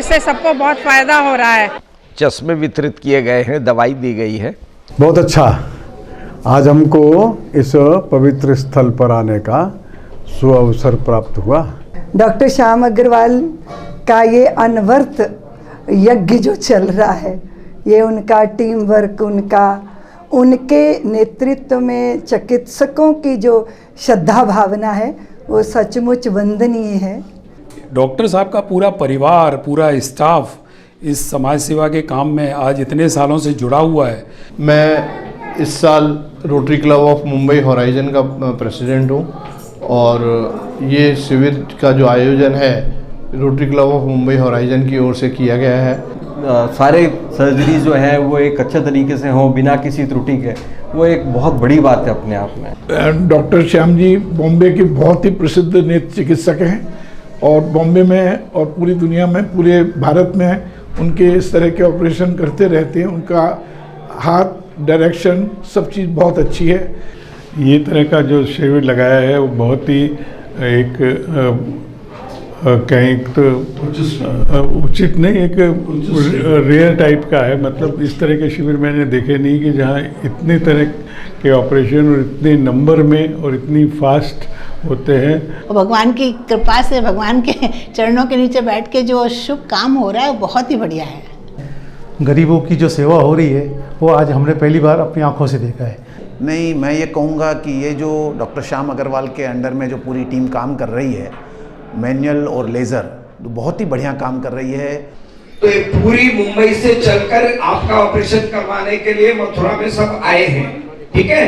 से सबको बहुत फायदा हो रहा है। चश्मे वितरित किए गए हैं, दवाई दी गई है। बहुत अच्छा, आज हमको इस पवित्र स्थल पर आने का सुअवसर प्राप्त हुआ। डॉक्टर श्याम अग्रवाल का ये अनवर्थ यज्ञ जो चल रहा है, ये उनका टीम वर्क, उनके नेतृत्व में चिकित्सकों की जो श्रद्धा भावना है वो सचमुच वंदनीय है। डॉक्टर साहब का पूरा परिवार, पूरा स्टाफ इस समाज सेवा के काम में आज इतने सालों से जुड़ा हुआ है। मैं इस साल rotary club of Mumbai horizon का प्रेसिडेंट हूँ और ये शिविर का जो आयोजन है rotary club of Mumbai horizon की ओर से किया गया है। सारे सर्जरी जो है वो एक अच्छे तरीके से हों बिना किसी त्रुटि के, वो एक बहुत बड़ी बात है अपने आप में। डॉक्टर श्याम जी बॉम्बे के बहुत ही प्रसिद्ध नेत्र चिकित्सक हैं और बॉम्बे में और पूरी दुनिया में, पूरे भारत में उनके इस तरह के ऑपरेशन करते रहते हैं। उनका हाथ, डायरेक्शन, सब चीज़ बहुत अच्छी है। ये तरह का जो शिविर लगाया है वो बहुत ही एक कहीं तो उचित नहीं, एक रेयर टाइप का है। मतलब इस तरह के शिविर मैंने देखे नहीं कि जहाँ इतने तरह के ऑपरेशन और इतने नंबर में और इतनी फास्ट होते हैं। भगवान की कृपा से, भगवान के चरणों के नीचे बैठ के जो शुभ काम हो रहा है वो बहुत ही बढ़िया है। गरीबों की जो सेवा हो रही है वो आज हमने पहली बार अपनी आंखों से देखा है। नहीं, मैं ये कहूँगा कि ये जो डॉक्टर श्याम अग्रवाल के अंडर में जो पूरी टीम काम कर रही है, मैनुअल और लेज़र, बहुत ही बढ़िया काम कर रही है। तो ये पूरी मुंबई से चलकर आपका ऑपरेशन करवाने के लिए मथुरा में सब आए हैं, ठीक है?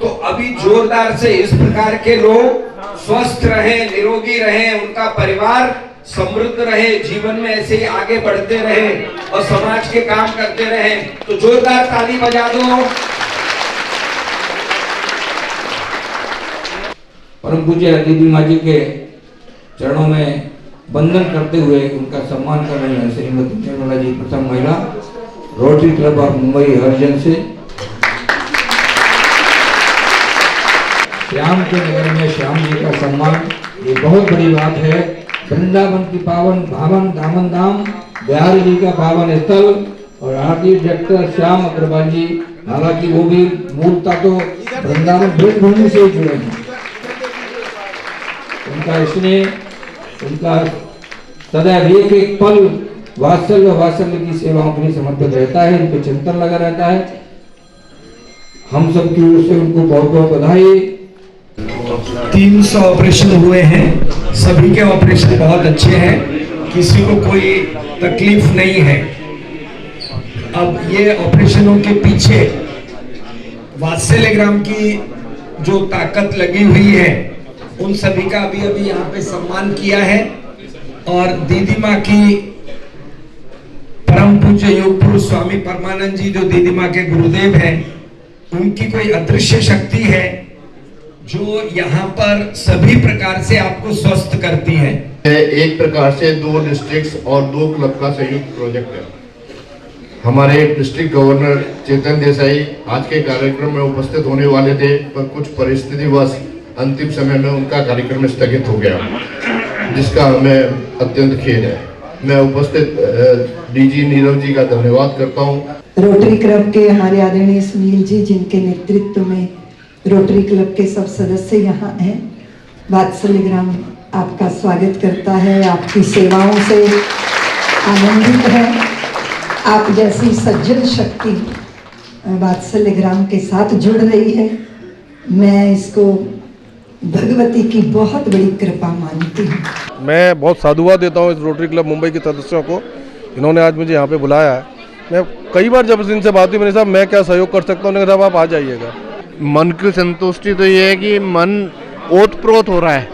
तो अभी जोरदार से इस प्रकार के लोग स्वस्थ रहे, निरोगी रहे, उनका परिवार समृद्ध रहे, जीवन में ऐसे ही आगे बढ़ते रहे और समाज के काम करते रहे। तो जोरदार ताली बजा दो। परम पूज्य दीदी माँ जी के चरणों में वंदन करते हुए उनका सम्मान कर रहे हैं श्रीमती निर्मला जी, प्रथम महिला, rotary club of Mumbai horizon से। श्याम के नगर में श्याम जी का सम्मान ये बहुत बड़ी बात है। वृंदावन की पावन भावन दामन धाम, बिहारी जी का पावन स्थल और आरती डॉक्टर श्याम अग्रवाल जी, हालांकि वो भी मूलतः तो वृंदावन भूमि से जुड़े हैं। उनका स्नेह, उनका सदैव एक एक पल वात्सल्य की सेवाओं के लिए समर्पित रहता है, उनके चिंतन लगा रहता है। हम सब की ओर से उनको बहुत बहुत बधाई। 300 ऑपरेशन हुए हैं, सभी के ऑपरेशन बहुत अच्छे हैं, किसी को कोई तकलीफ नहीं है। अब ये ऑपरेशनों के पीछे वात्सल्यग्राम की जो ताकत लगी हुई है, उन सभी का अभी यहाँ पे सम्मान किया है। और दीदी माँ की परम पूज्य योग पुरुष स्वामी परमानंद जी, जो दीदी माँ के गुरुदेव हैं, उनकी कोई अदृश्य शक्ति है जो यहाँ पर सभी प्रकार से आपको स्वस्थ करती है। एक प्रकार से 2 डिस्ट्रिक्ट्स और 2 क्लब का संयुक्त प्रोजेक्ट है। हमारे डिस्ट्रिक्ट गवर्नर चेतन देसाई आज के कार्यक्रम में उपस्थित होने वाले थे, पर कुछ परिस्थितिवश अंतिम समय में उनका कार्यक्रम स्थगित हो गया, जिसका हमें अत्यंत खेद है। मैं उपस्थित डीजी नीरव जी का धन्यवाद करता हूँ। रोटरी क्लब के हमारे आदरणीय सुनील जी, जिनके नेतृत्व में रोटरी क्लब के सब सदस्य यहाँ हैं, वात्सल्यग्राम आपका स्वागत करता है, आपकी सेवाओं से आनंदित है। आप जैसी सज्जन शक्ति वात्सल्यग्राम के साथ जुड़ रही है, मैं इसको भगवती की बहुत बड़ी कृपा मानती हूँ। मैं बहुत साधुवाद देता हूँ इस रोटरी क्लब मुंबई के सदस्यों को, इन्होंने आज मुझे यहाँ पे बुलाया है। मैं कई बार जब इनसे बात हुई, मैंने साहब मैं क्या सहयोग कर सकता हूँ, उन्होंने कहा आप आ जाइएगा। मन की संतुष्टि तो ये है कि मन ओतप्रोत हो रहा है,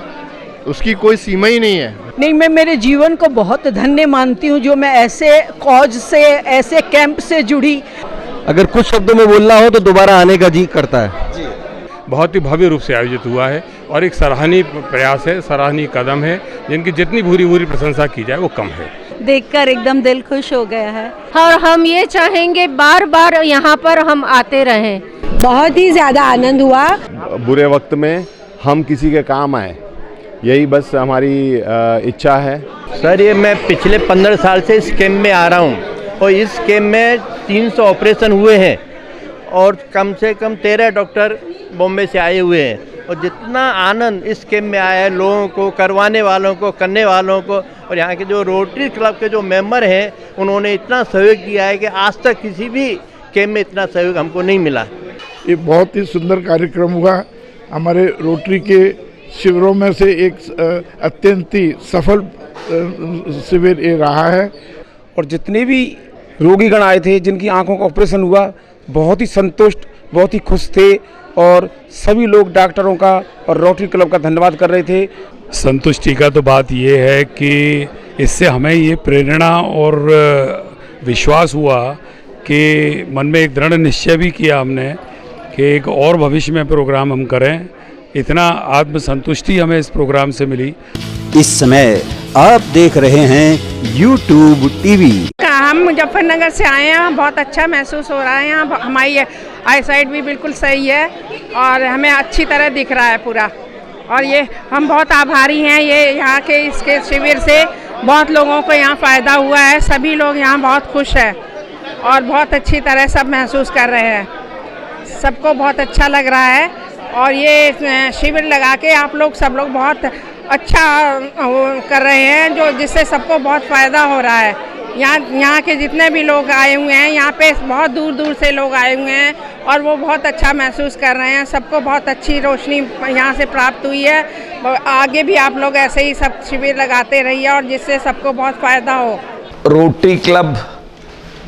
उसकी कोई सीमा ही नहीं है। नहीं, मैं मेरे जीवन को बहुत धन्य मानती हूँ जो मैं ऐसे कॉज से, ऐसे कैंप से जुड़ी। अगर कुछ शब्दों में बोलना हो तो दोबारा आने का जी करता है। बहुत ही भव्य रूप से आयोजित हुआ है और एक सराहनीय प्रयास है, सराहनीय कदम है, जिनकी जितनी भूरी प्रशंसा की जाए वो कम है। देखकर एकदम दिल खुश हो गया है और हम ये चाहेंगे बार बार यहाँ पर हम आते रहें। बहुत ही ज़्यादा आनंद हुआ। बुरे वक्त में हम किसी के काम आए, यही बस हमारी इच्छा है। सर ये मैं पिछले 15 साल से इस कैंप में आ रहा हूँ और इस कैंप में 300 ऑपरेशन हुए हैं और कम से कम 13 डॉक्टर बॉम्बे से आए हुए हैं और जितना आनंद इस कैंप में आया है लोगों को, करवाने वालों को, करने वालों को, और यहाँ के जो रोटरी क्लब के जो मेंबर हैं उन्होंने इतना सहयोग किया है कि आज तक किसी भी कैंप में इतना सहयोग हमको नहीं मिला। ये बहुत ही सुंदर कार्यक्रम हुआ। हमारे रोटरी के शिविरों में से एक अत्यंत ही सफल शिविर ये रहा है। और जितने भी रोगीगण आए थे जिनकी आंखों का ऑपरेशन हुआ, बहुत ही संतुष्ट, बहुत ही खुश थे और सभी लोग डॉक्टरों का और रोटरी क्लब का धन्यवाद कर रहे थे। संतुष्टि का तो बात ये है कि इससे हमें ये प्रेरणा और विश्वास हुआ कि मन में एक दृढ़ निश्चय भी किया हमने कि एक और भविष्य में प्रोग्राम हम करें। इतना आत्मसंतुष्टि हमें इस प्रोग्राम से मिली। इस समय आप देख रहे हैं YouTube TV। हम मुजफ्फरनगर से आए हैं, बहुत अच्छा महसूस हो रहा है। यहाँ हमारी आई साइट भी बिल्कुल सही है और हमें अच्छी तरह दिख रहा है पूरा। और ये हम बहुत आभारी हैं, ये यहाँ के इसके शिविर से बहुत लोगों को यहाँ फ़ायदा हुआ है। सभी लोग यहाँ बहुत खुश हैं और बहुत अच्छी तरह सब महसूस कर रहे हैं। सबको बहुत अच्छा लग रहा है और ये शिविर लगा के आप लोग सब लोग बहुत अच्छा कर रहे हैं, जो जिससे सबको बहुत फ़ायदा हो रहा है। यहाँ के जितने भी लोग आए हुए हैं, यहाँ पे बहुत दूर दूर से लोग आए हुए हैं और वो बहुत अच्छा महसूस कर रहे हैं। सबको बहुत अच्छी रोशनी यहाँ से प्राप्त हुई है। आगे भी आप लोग ऐसे ही सब शिविर लगाते रहिए और जिससे सबको बहुत फ़ायदा हो। रोटरी क्लब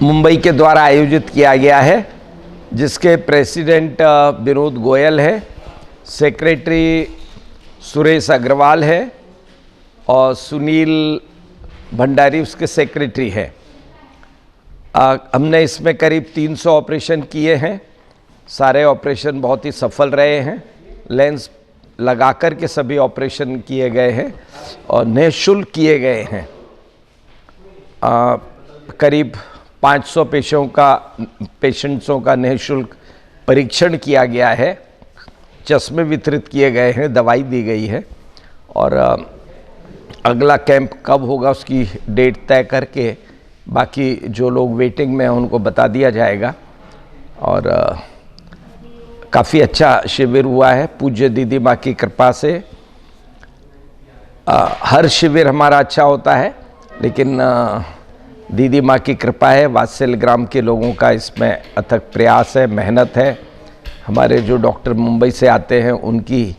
मुंबई के द्वारा आयोजित किया गया है, जिसके प्रेसिडेंट विनोद गोयल है, सेक्रेटरी सुरेश अग्रवाल है और सुनील भंडारी उसके सेक्रेटरी है। हमने इसमें करीब 300 ऑपरेशन किए हैं। सारे ऑपरेशन बहुत ही सफल रहे हैं। लेंस लगा कर के सभी ऑपरेशन किए गए हैं और निःशुल्क किए गए हैं। करीब 500 पेशेंट्सों का निःशुल्क परीक्षण किया गया है, चश्मे वितरित किए गए हैं, दवाई दी गई है और अगला कैंप कब होगा उसकी डेट तय करके बाकी जो लोग वेटिंग में हैं उनको बता दिया जाएगा। और काफ़ी अच्छा शिविर हुआ है पूज्य दीदी माँ की कृपा से। हर शिविर हमारा अच्छा होता है, लेकिन दीदी माँ की कृपा है, वात्सल्य ग्राम के लोगों का इसमें अथक प्रयास है, मेहनत है। हमारे जो डॉक्टर मुंबई से आते हैं उनकी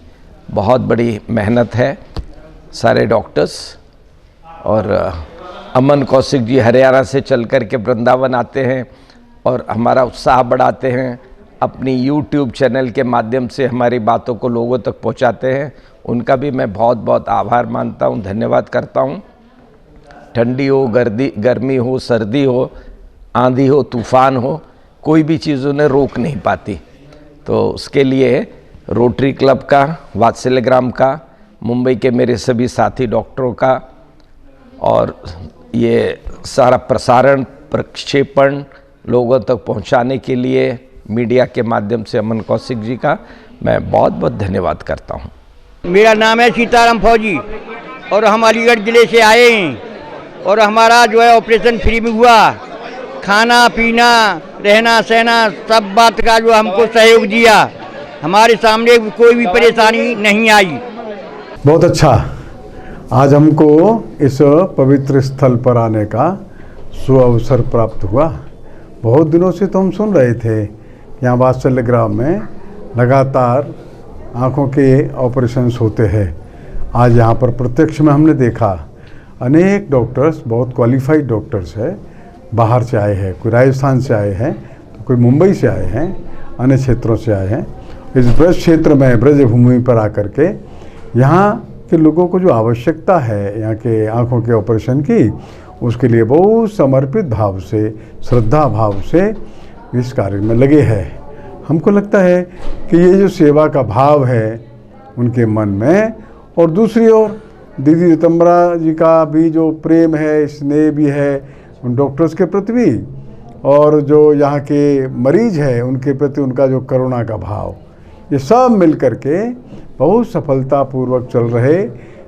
बहुत बड़ी मेहनत है, सारे डॉक्टर्स। और अमन कौशिक जी हरियाणा से चल कर के वृंदावन आते हैं और हमारा उत्साह बढ़ाते हैं, अपनी YouTube चैनल के माध्यम से हमारी बातों को लोगों तक पहुंचाते हैं। उनका भी मैं बहुत बहुत आभार मानता हूं, धन्यवाद करता हूं। ठंडी हो, गर्मी हो, सर्दी हो, आंधी हो, तूफान हो, कोई भी चीज़ उन्हें रोक नहीं पाती। तो उसके लिए रोटरी क्लब का, वात्सल्य ग्राम का, मुंबई के मेरे सभी साथी डॉक्टरों का और ये सारा प्रसारण प्रक्षेपण लोगों तक पहुंचाने के लिए मीडिया के माध्यम से अमन कौशिक जी का मैं बहुत बहुत धन्यवाद करता हूं। मेरा नाम है सीताराम फौजी और हम अलीगढ़ ज़िले से आए हैं और हमारा जो है ऑपरेशन फ्री में हुआ। खाना पीना, रहना सहना सब बात का जो हमको सहयोग दिया, हमारे सामने कोई भी परेशानी नहीं आई। बहुत अच्छा, आज हमको इस पवित्र स्थल पर आने का सुअवसर प्राप्त हुआ। बहुत दिनों से तो हम सुन रहे थे यहाँ वात्सल्य ग्राम में लगातार आँखों के ऑपरेशंस होते हैं। आज यहाँ पर प्रत्यक्ष में हमने देखा अनेक डॉक्टर्स, बहुत क्वालिफाइड डॉक्टर्स है, बाहर से आए हैं, कोई राजस्थान से आए हैं, तो कोई मुंबई से आए हैं, अन्य क्षेत्रों से आए हैं। इस ब्रज क्षेत्र में, ब्रज भूमि पर आकर के यहाँ के लोगों को जो आवश्यकता है यहाँ के आँखों के ऑपरेशन की, उसके लिए बहुत समर्पित भाव से, श्रद्धा भाव से इस कार्य में लगे हैं। हमको लगता है कि ये जो सेवा का भाव है उनके मन में, और दूसरी ओर दीदी रितंबरा जी का भी जो प्रेम है, स्नेह भी है उन डॉक्टर्स के प्रति भी, और जो यहाँ के मरीज है उनके प्रति उनका जो करुणा का भाव, ये सब मिल कर के बहुत सफलतापूर्वक चल रहे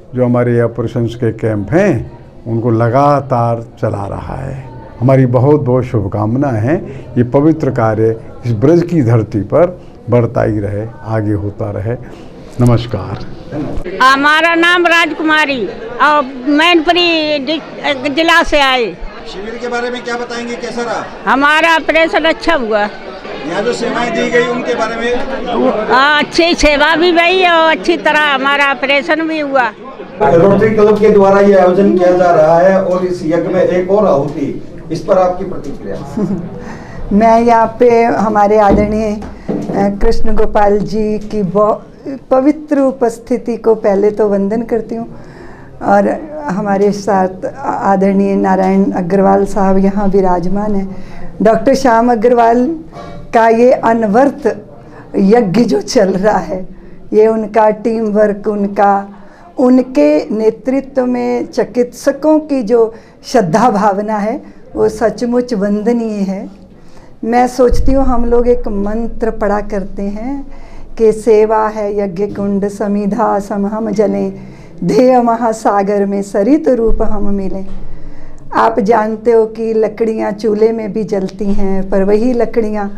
जो हमारे ऑपरेशंस के कैंप हैं उनको लगातार चला रहा है। हमारी बहुत बहुत शुभकामनाएं हैं। ये पवित्र कार्य इस ब्रज की धरती पर बढ़ता ही रहे, आगे होता रहे। नमस्कार। हमारा नाम राजकुमारी और मैनपुरी जिला से आए। शिविर के बारे में क्या बताएंगे, कैसा रहा? हमारा ऑपरेशन अच्छा हुआ। यहाँ जो सेवाएं दी गई उनके बारे में? अच्छी सेवा भी हुई और अच्छी तरह हमारा ऑपरेशन भी हुआ। रोटरी क्लब के द्वारा ये आयोजन किया जा रहा है और इस यज्ञ में एक और आहुति, इस पर आपकी प्रतिक्रिया? मैं यहाँ पे हमारे आदरणीय कृष्ण गोपाल जी की पवित्र उपस्थिति को पहले तो वंदन करती हूँ और हमारे साथ आदरणीय नारायण अग्रवाल साहब यहाँ विराजमान हैं। डॉक्टर श्याम अग्रवाल का ये अनवर्त यज्ञ जो चल रहा है, ये उनका टीम वर्क, उनके नेतृत्व में चिकित्सकों की जो श्रद्धा भावना है वो सचमुच वंदनीय है। मैं सोचती हूँ हम लोग एक मंत्र पढ़ा करते हैं कि सेवा है यज्ञ कुंड समिधा सम हम जलें, ध्येय महासागर में सरित रूप हम मिलें। आप जानते हो कि लकड़ियाँ चूल्हे में भी जलती हैं, पर वही लकड़ियाँ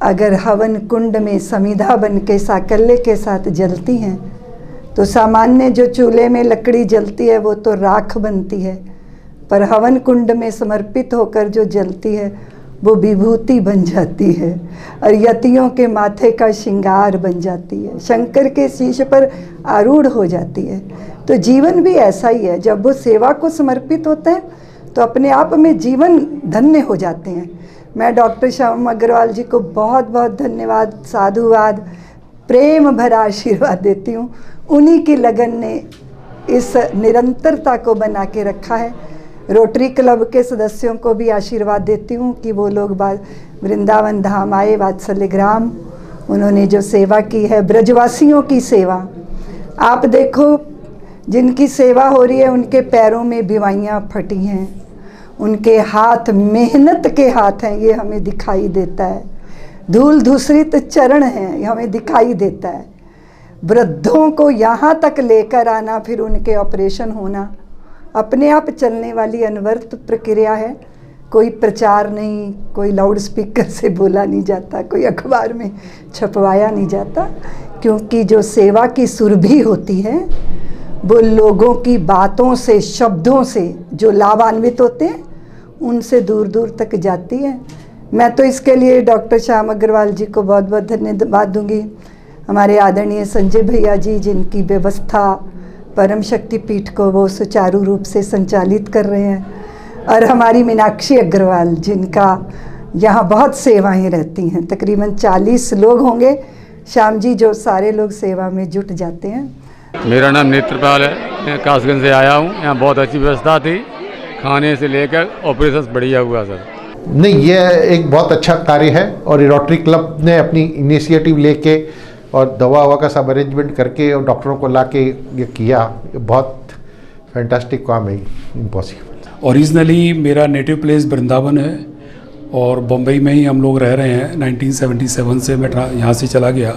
अगर हवन कुंड में समिधा बन के साकल्य के साथ जलती हैं तो सामान्य जो चूल्हे में लकड़ी जलती है वो तो राख बनती है, पर हवन कुंड में समर्पित होकर जो जलती है वो विभूति बन जाती है और यतियों के माथे का श्रृंगार बन जाती है, शंकर के शीश पर आरूढ़ हो जाती है। तो जीवन भी ऐसा ही है, जब वो सेवा को समर्पित होते हैं तो अपने आप में जीवन धन्य हो जाते हैं। मैं डॉक्टर श्याम अग्रवाल जी को बहुत बहुत धन्यवाद, साधुवाद, प्रेम भरा आशीर्वाद देती हूँ। उन्हीं की लगन ने इस निरंतरता को बना के रखा है। रोटरी क्लब के सदस्यों को भी आशीर्वाद देती हूँ कि वो लोग वृंदावन धाम आए, वात्सल्य ग्राम, उन्होंने जो सेवा की है, ब्रजवासियों की सेवा। आप देखो जिनकी सेवा हो रही है उनके पैरों में बीमारियाँ फटी हैं, उनके हाथ मेहनत के हाथ हैं, ये हमें दिखाई देता है। धूल धूसरित चरण हैं, ये हमें दिखाई देता है। वृद्धों को यहाँ तक लेकर आना, फिर उनके ऑपरेशन होना, अपने आप चलने वाली अनवर्त प्रक्रिया है। कोई प्रचार नहीं, कोई लाउड स्पीकर से बोला नहीं जाता, कोई अखबार में छपवाया नहीं जाता, क्योंकि जो सेवा की सुरभि होती है वो लोगों की बातों से, शब्दों से जो लाभान्वित होते हैं उनसे दूर दूर तक जाती है। मैं तो इसके लिए डॉक्टर श्याम अग्रवाल जी को बहुत बहुत धन्यवाद दूंगी। हमारे आदरणीय संजय भैया जी जिनकी व्यवस्था परम शक्ति पीठ को वो सुचारू रूप से संचालित कर रहे हैं, और हमारी मीनाक्षी अग्रवाल जिनका यहाँ बहुत सेवाएं रहती हैं, तकरीबन 40 लोग होंगे श्याम जी जो सारे लोग सेवा में जुट जाते हैं। मेरा नाम नेत्रपाल है, मैं कासगंज से आया हूँ। यहाँ बहुत अच्छी व्यवस्था थी, खाने से लेकर ऑपरेशन बढ़िया हुआ सर। नहीं, यह एक बहुत अच्छा कार्य है और रोटरी क्लब ने अपनी इनिशिएटिव लेके और दवा का सब अरेंजमेंट करके और डॉक्टरों को लाके ये किया, बहुत फैंटास्टिक काम है, इम्पॉसिबल। ओरिजिनली मेरा नेटिव प्लेस वृंदावन है और बम्बई में ही हम लोग रह रहे हैं। 1977 से मैं यहाँ से चला गया।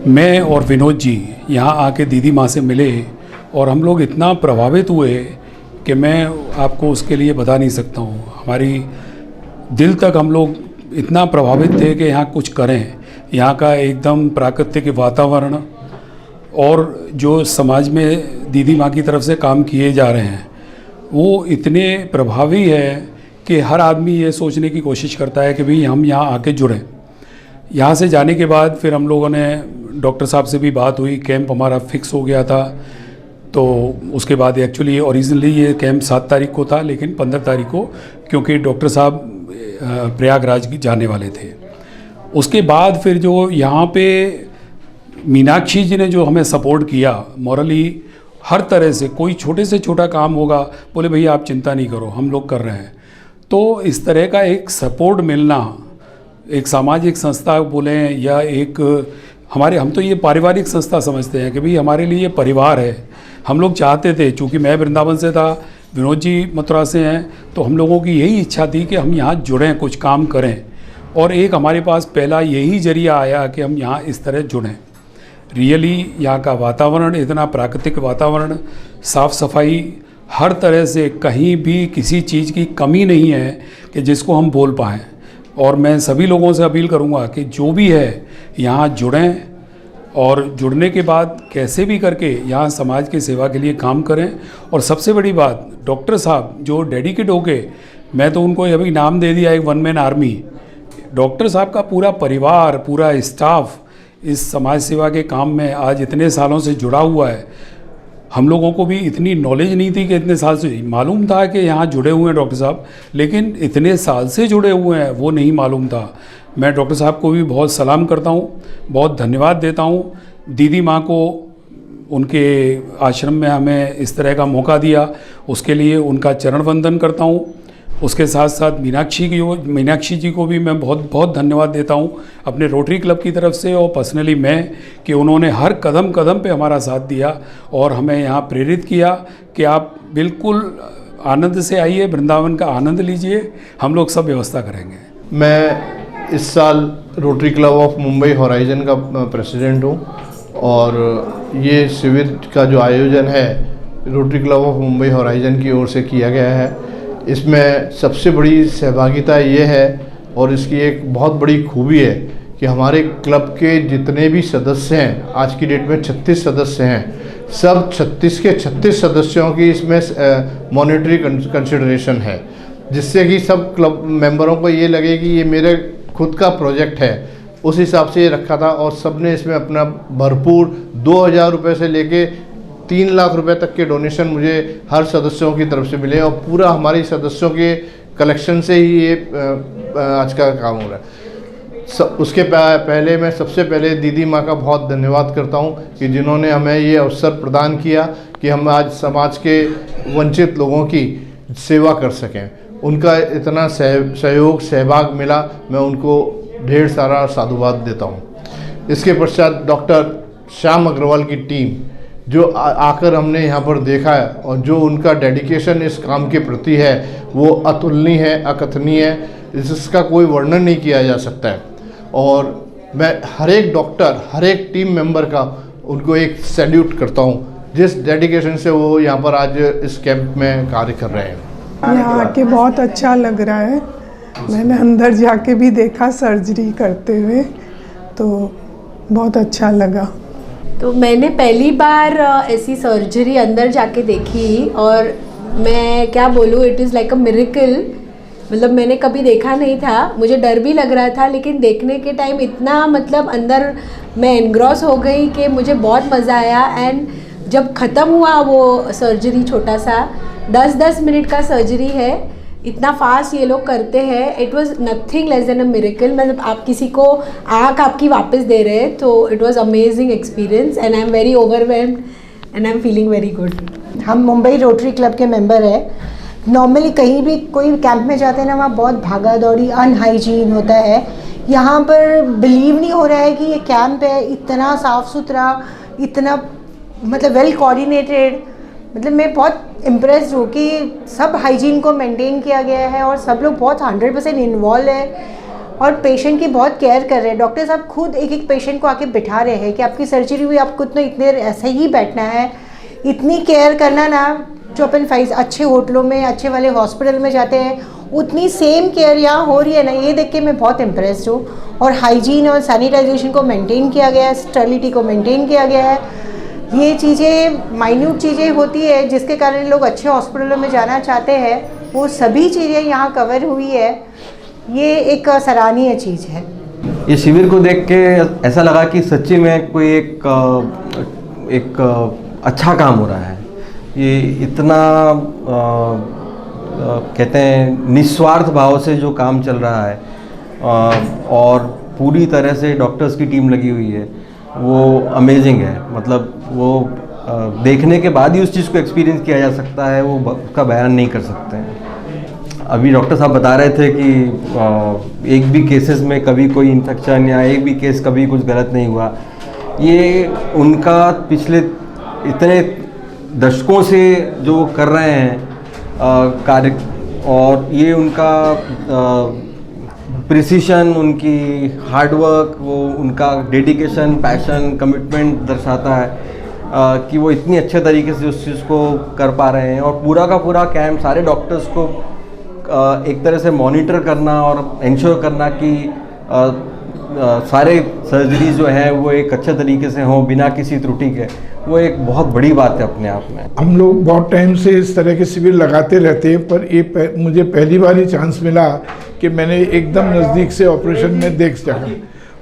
मैं और विनोद जी यहाँ आके दीदी माँ से मिले और हम लोग इतना प्रभावित हुए कि मैं आपको उसके लिए बता नहीं सकता हूँ। हमारी दिल तक हम लोग इतना प्रभावित थे कि यहाँ कुछ करें। यहाँ का एकदम प्राकृतिक वातावरण और जो समाज में दीदी माँ की तरफ से काम किए जा रहे हैं वो इतने प्रभावी है कि हर आदमी ये सोचने की कोशिश करता है कि भाई हम यहाँ आके जुड़ें। यहाँ से जाने के बाद फिर हम लोगों ने डॉक्टर साहब से भी बात हुई, कैंप हमारा फिक्स हो गया था। तो उसके बाद एक्चुअली ओरिजिनली ये कैंप 7 तारीख को था, लेकिन 15 तारीख को क्योंकि डॉक्टर साहब प्रयागराज जाने वाले थे। उसके बाद फिर जो यहाँ पे मीनाक्षी जी ने जो हमें सपोर्ट किया मॉरली हर तरह से, कोई छोटे से छोटा काम होगा बोले भैया आप चिंता नहीं करो हम लोग कर रहे हैं। तो इस तरह का एक सपोर्ट मिलना, एक सामाजिक संस्था बोलें या एक हम तो ये पारिवारिक संस्था समझते हैं कि भाई हमारे लिए ये परिवार है। हम लोग चाहते थे, चूँकि मैं वृंदावन से था, विनोद जी मथुरा से हैं, तो हम लोगों की यही इच्छा थी कि हम यहाँ जुड़ें, कुछ काम करें। और एक हमारे पास पहला यही जरिया आया कि हम यहाँ इस तरह जुड़ें। रियली यहाँ का वातावरण, इतना प्राकृतिक वातावरण, साफ़ सफाई, हर तरह से कहीं भी किसी चीज़ की कमी नहीं है कि जिसको हम बोल पाएँ। और मैं सभी लोगों से अपील करूँगा कि जो भी है यहाँ जुड़ें और जुड़ने के बाद कैसे भी करके यहाँ समाज की सेवा के लिए काम करें। और सबसे बड़ी बात, डॉक्टर साहब जो डेडिकेट होके, मैं तो उनको अभी नाम दे दिया एक वन मैन आर्मी, डॉक्टर साहब का पूरा परिवार, पूरा स्टाफ इस समाज सेवा के काम में आज इतने सालों से जुड़ा हुआ है। हम लोगों को भी इतनी नॉलेज नहीं थी कि इतने साल से, मालूम था कि यहाँ जुड़े हुए हैं डॉक्टर साहब, लेकिन इतने साल से जुड़े हुए हैं वो नहीं मालूम था। मैं डॉक्टर साहब को भी बहुत सलाम करता हूँ, बहुत धन्यवाद देता हूँ। दीदी माँ को उनके आश्रम में हमें इस तरह का मौका दिया, उसके लिए उनका चरण वंदन करता हूँ। उसके साथ साथ मीनाक्षी जी को भी मैं बहुत बहुत धन्यवाद देता हूँ अपने रोटरी क्लब की तरफ से और पर्सनली मैं, कि उन्होंने हर कदम कदम पे हमारा साथ दिया और हमें यहाँ प्रेरित किया कि आप बिल्कुल आनंद से आइए, वृंदावन का आनंद लीजिए, हम लोग सब व्यवस्था करेंगे। मैं इस साल rotary club of Mumbai horizon का प्रेसिडेंट हूँ और ये शिविर का जो आयोजन है rotary club of Mumbai horizon की ओर से किया गया है। इसमें सबसे बड़ी सहभागिता ये है और इसकी एक बहुत बड़ी खूबी है कि हमारे क्लब के जितने भी सदस्य हैं, आज की डेट में 36 सदस्य हैं, सब 36 के 36 सदस्यों की इसमें मॉनेटरी कंसिडरेशन है, जिससे कि सब क्लब मेंबरों को ये लगे कि ये मेरे खुद का प्रोजेक्ट है। उस हिसाब से ये रखा था और सब ने इसमें अपना भरपूर 2000 रुपये से लेके 3 लाख रुपए तक के डोनेशन मुझे हर सदस्यों की तरफ से मिले और पूरा हमारे सदस्यों के कलेक्शन से ही ये आज का काम हो रहा है। उसके पहले मैं सबसे पहले दीदी माँ का बहुत धन्यवाद करता हूँ कि जिन्होंने हमें ये अवसर प्रदान किया कि हम आज समाज के वंचित लोगों की सेवा कर सकें। उनका इतना सहयोग सहभाग मिला, मैं उनको ढेर सारा साधुवाद देता हूँ। इसके पश्चात डॉक्टर श्याम अग्रवाल की टीम जो आकर हमने यहाँ पर देखा है और जो उनका डेडिकेशन इस काम के प्रति है वो अतुलनीय है, अकथनीय है, इसका कोई वर्णन नहीं किया जा सकता है। और मैं हर एक डॉक्टर, हर एक टीम मेंबर का उनको एक सैल्यूट करता हूँ जिस डेडिकेशन से वो यहाँ पर आज इस कैंप में कार्य कर रहे हैं। यहाँ आके बहुत अच्छा लग रहा है। मैंने अंदर जाके भी देखा सर्जरी करते हुए, तो बहुत अच्छा लगा। तो मैंने पहली बार ऐसी सर्जरी अंदर जाके देखी और मैं क्या बोलूँ, it is like a miracle. मतलब मैंने कभी देखा नहीं था, मुझे डर भी लग रहा था, लेकिन देखने के टाइम इतना मतलब अंदर मैं एनग्रॉस हो गई कि मुझे बहुत मज़ा आया। एंड जब ख़त्म हुआ वो सर्जरी, छोटा सा 10-10 मिनट का सर्जरी है, इतना फास्ट ये लोग करते हैं, it was nothing less than a miracle. मतलब आप किसी को आँख आपकी वापस दे रहे हैं, तो it was amazing experience and I am very overwhelmed and I am feeling very good. हम मुंबई रोटरी क्लब के मेंबर हैं। नॉर्मली कहीं भी कोई कैंप में जाते हैं ना, वहाँ बहुत भागा दौड़ी, अनहाइजीन होता है। यहाँ पर बिलीव नहीं हो रहा है कि ये कैंप है, इतना साफ़ सुथरा, इतना मतलब वेल कोऑर्डिनेटेड। मतलब मैं बहुत इम्प्रेस्ड हूँ कि सब हाइजीन को मेंटेन किया गया है और सब लोग बहुत 100% इन्वॉल्व है और पेशेंट की बहुत केयर कर रहे हैं। डॉक्टर साहब खुद एक एक पेशेंट को आके बिठा रहे हैं कि आपकी सर्जरी हुई, आपको इतने ऐसे ही बैठना है। इतनी केयर करना ना, जो अपन अच्छे होटलों में, अच्छे वाले हॉस्पिटल में जाते हैं, उतनी सेम केयर यहाँ हो रही है ना, ये देख के मैं बहुत इम्प्रेस्ड हूँ। और हाइजीन और सैनिटाइजेशन को मेंटेन किया गया है, स्टरिलिटी को मेंटेन किया गया है। ये चीज़ें माइन्यूट चीज़ें होती है जिसके कारण लोग अच्छे हॉस्पिटलों में जाना चाहते हैं, वो सभी चीज़ें यहाँ कवर हुई है। ये एक सराहनीय चीज़ है। ये शिविर को देख के ऐसा लगा कि सच्ची में कोई एक अच्छा काम हो रहा है। ये इतना कहते हैं निस्वार्थ भाव से जो काम चल रहा है और पूरी तरह से डॉक्टर्स की टीम लगी हुई है, वो अमेजिंग है। मतलब वो देखने के बाद ही उस चीज़ को एक्सपीरियंस किया जा सकता है, वो उसका बयान नहीं कर सकते हैं। अभी डॉक्टर साहब बता रहे थे कि एक भी केसेस में कभी कोई इन्फेक्शन या एक भी केस कभी कुछ गलत नहीं हुआ। ये उनका पिछले इतने दशकों से जो कर रहे हैं कार्य, और ये उनका प्रिसिशन, उनकी हार्डवर्क, वो उनका डेडिकेशन, पैशन, कमिटमेंट दर्शाता है कि वो इतनी अच्छे तरीके से उस चीज़ को कर पा रहे हैं। और पूरा का पूरा कैंप सारे डॉक्टर्स को एक तरह से मॉनिटर करना और इंश्योर करना कि सारे सर्जरी जो है वो एक अच्छे तरीके से हों बिना किसी त्रुटि के, वो एक बहुत बड़ी बात है अपने आप में। हम लोग बहुत टाइम से इस तरह के शिविर लगाते रहते हैं, पर ये मुझे पहली बार ही चांस मिला कि मैंने एकदम नज़दीक से ऑपरेशन में देख सका।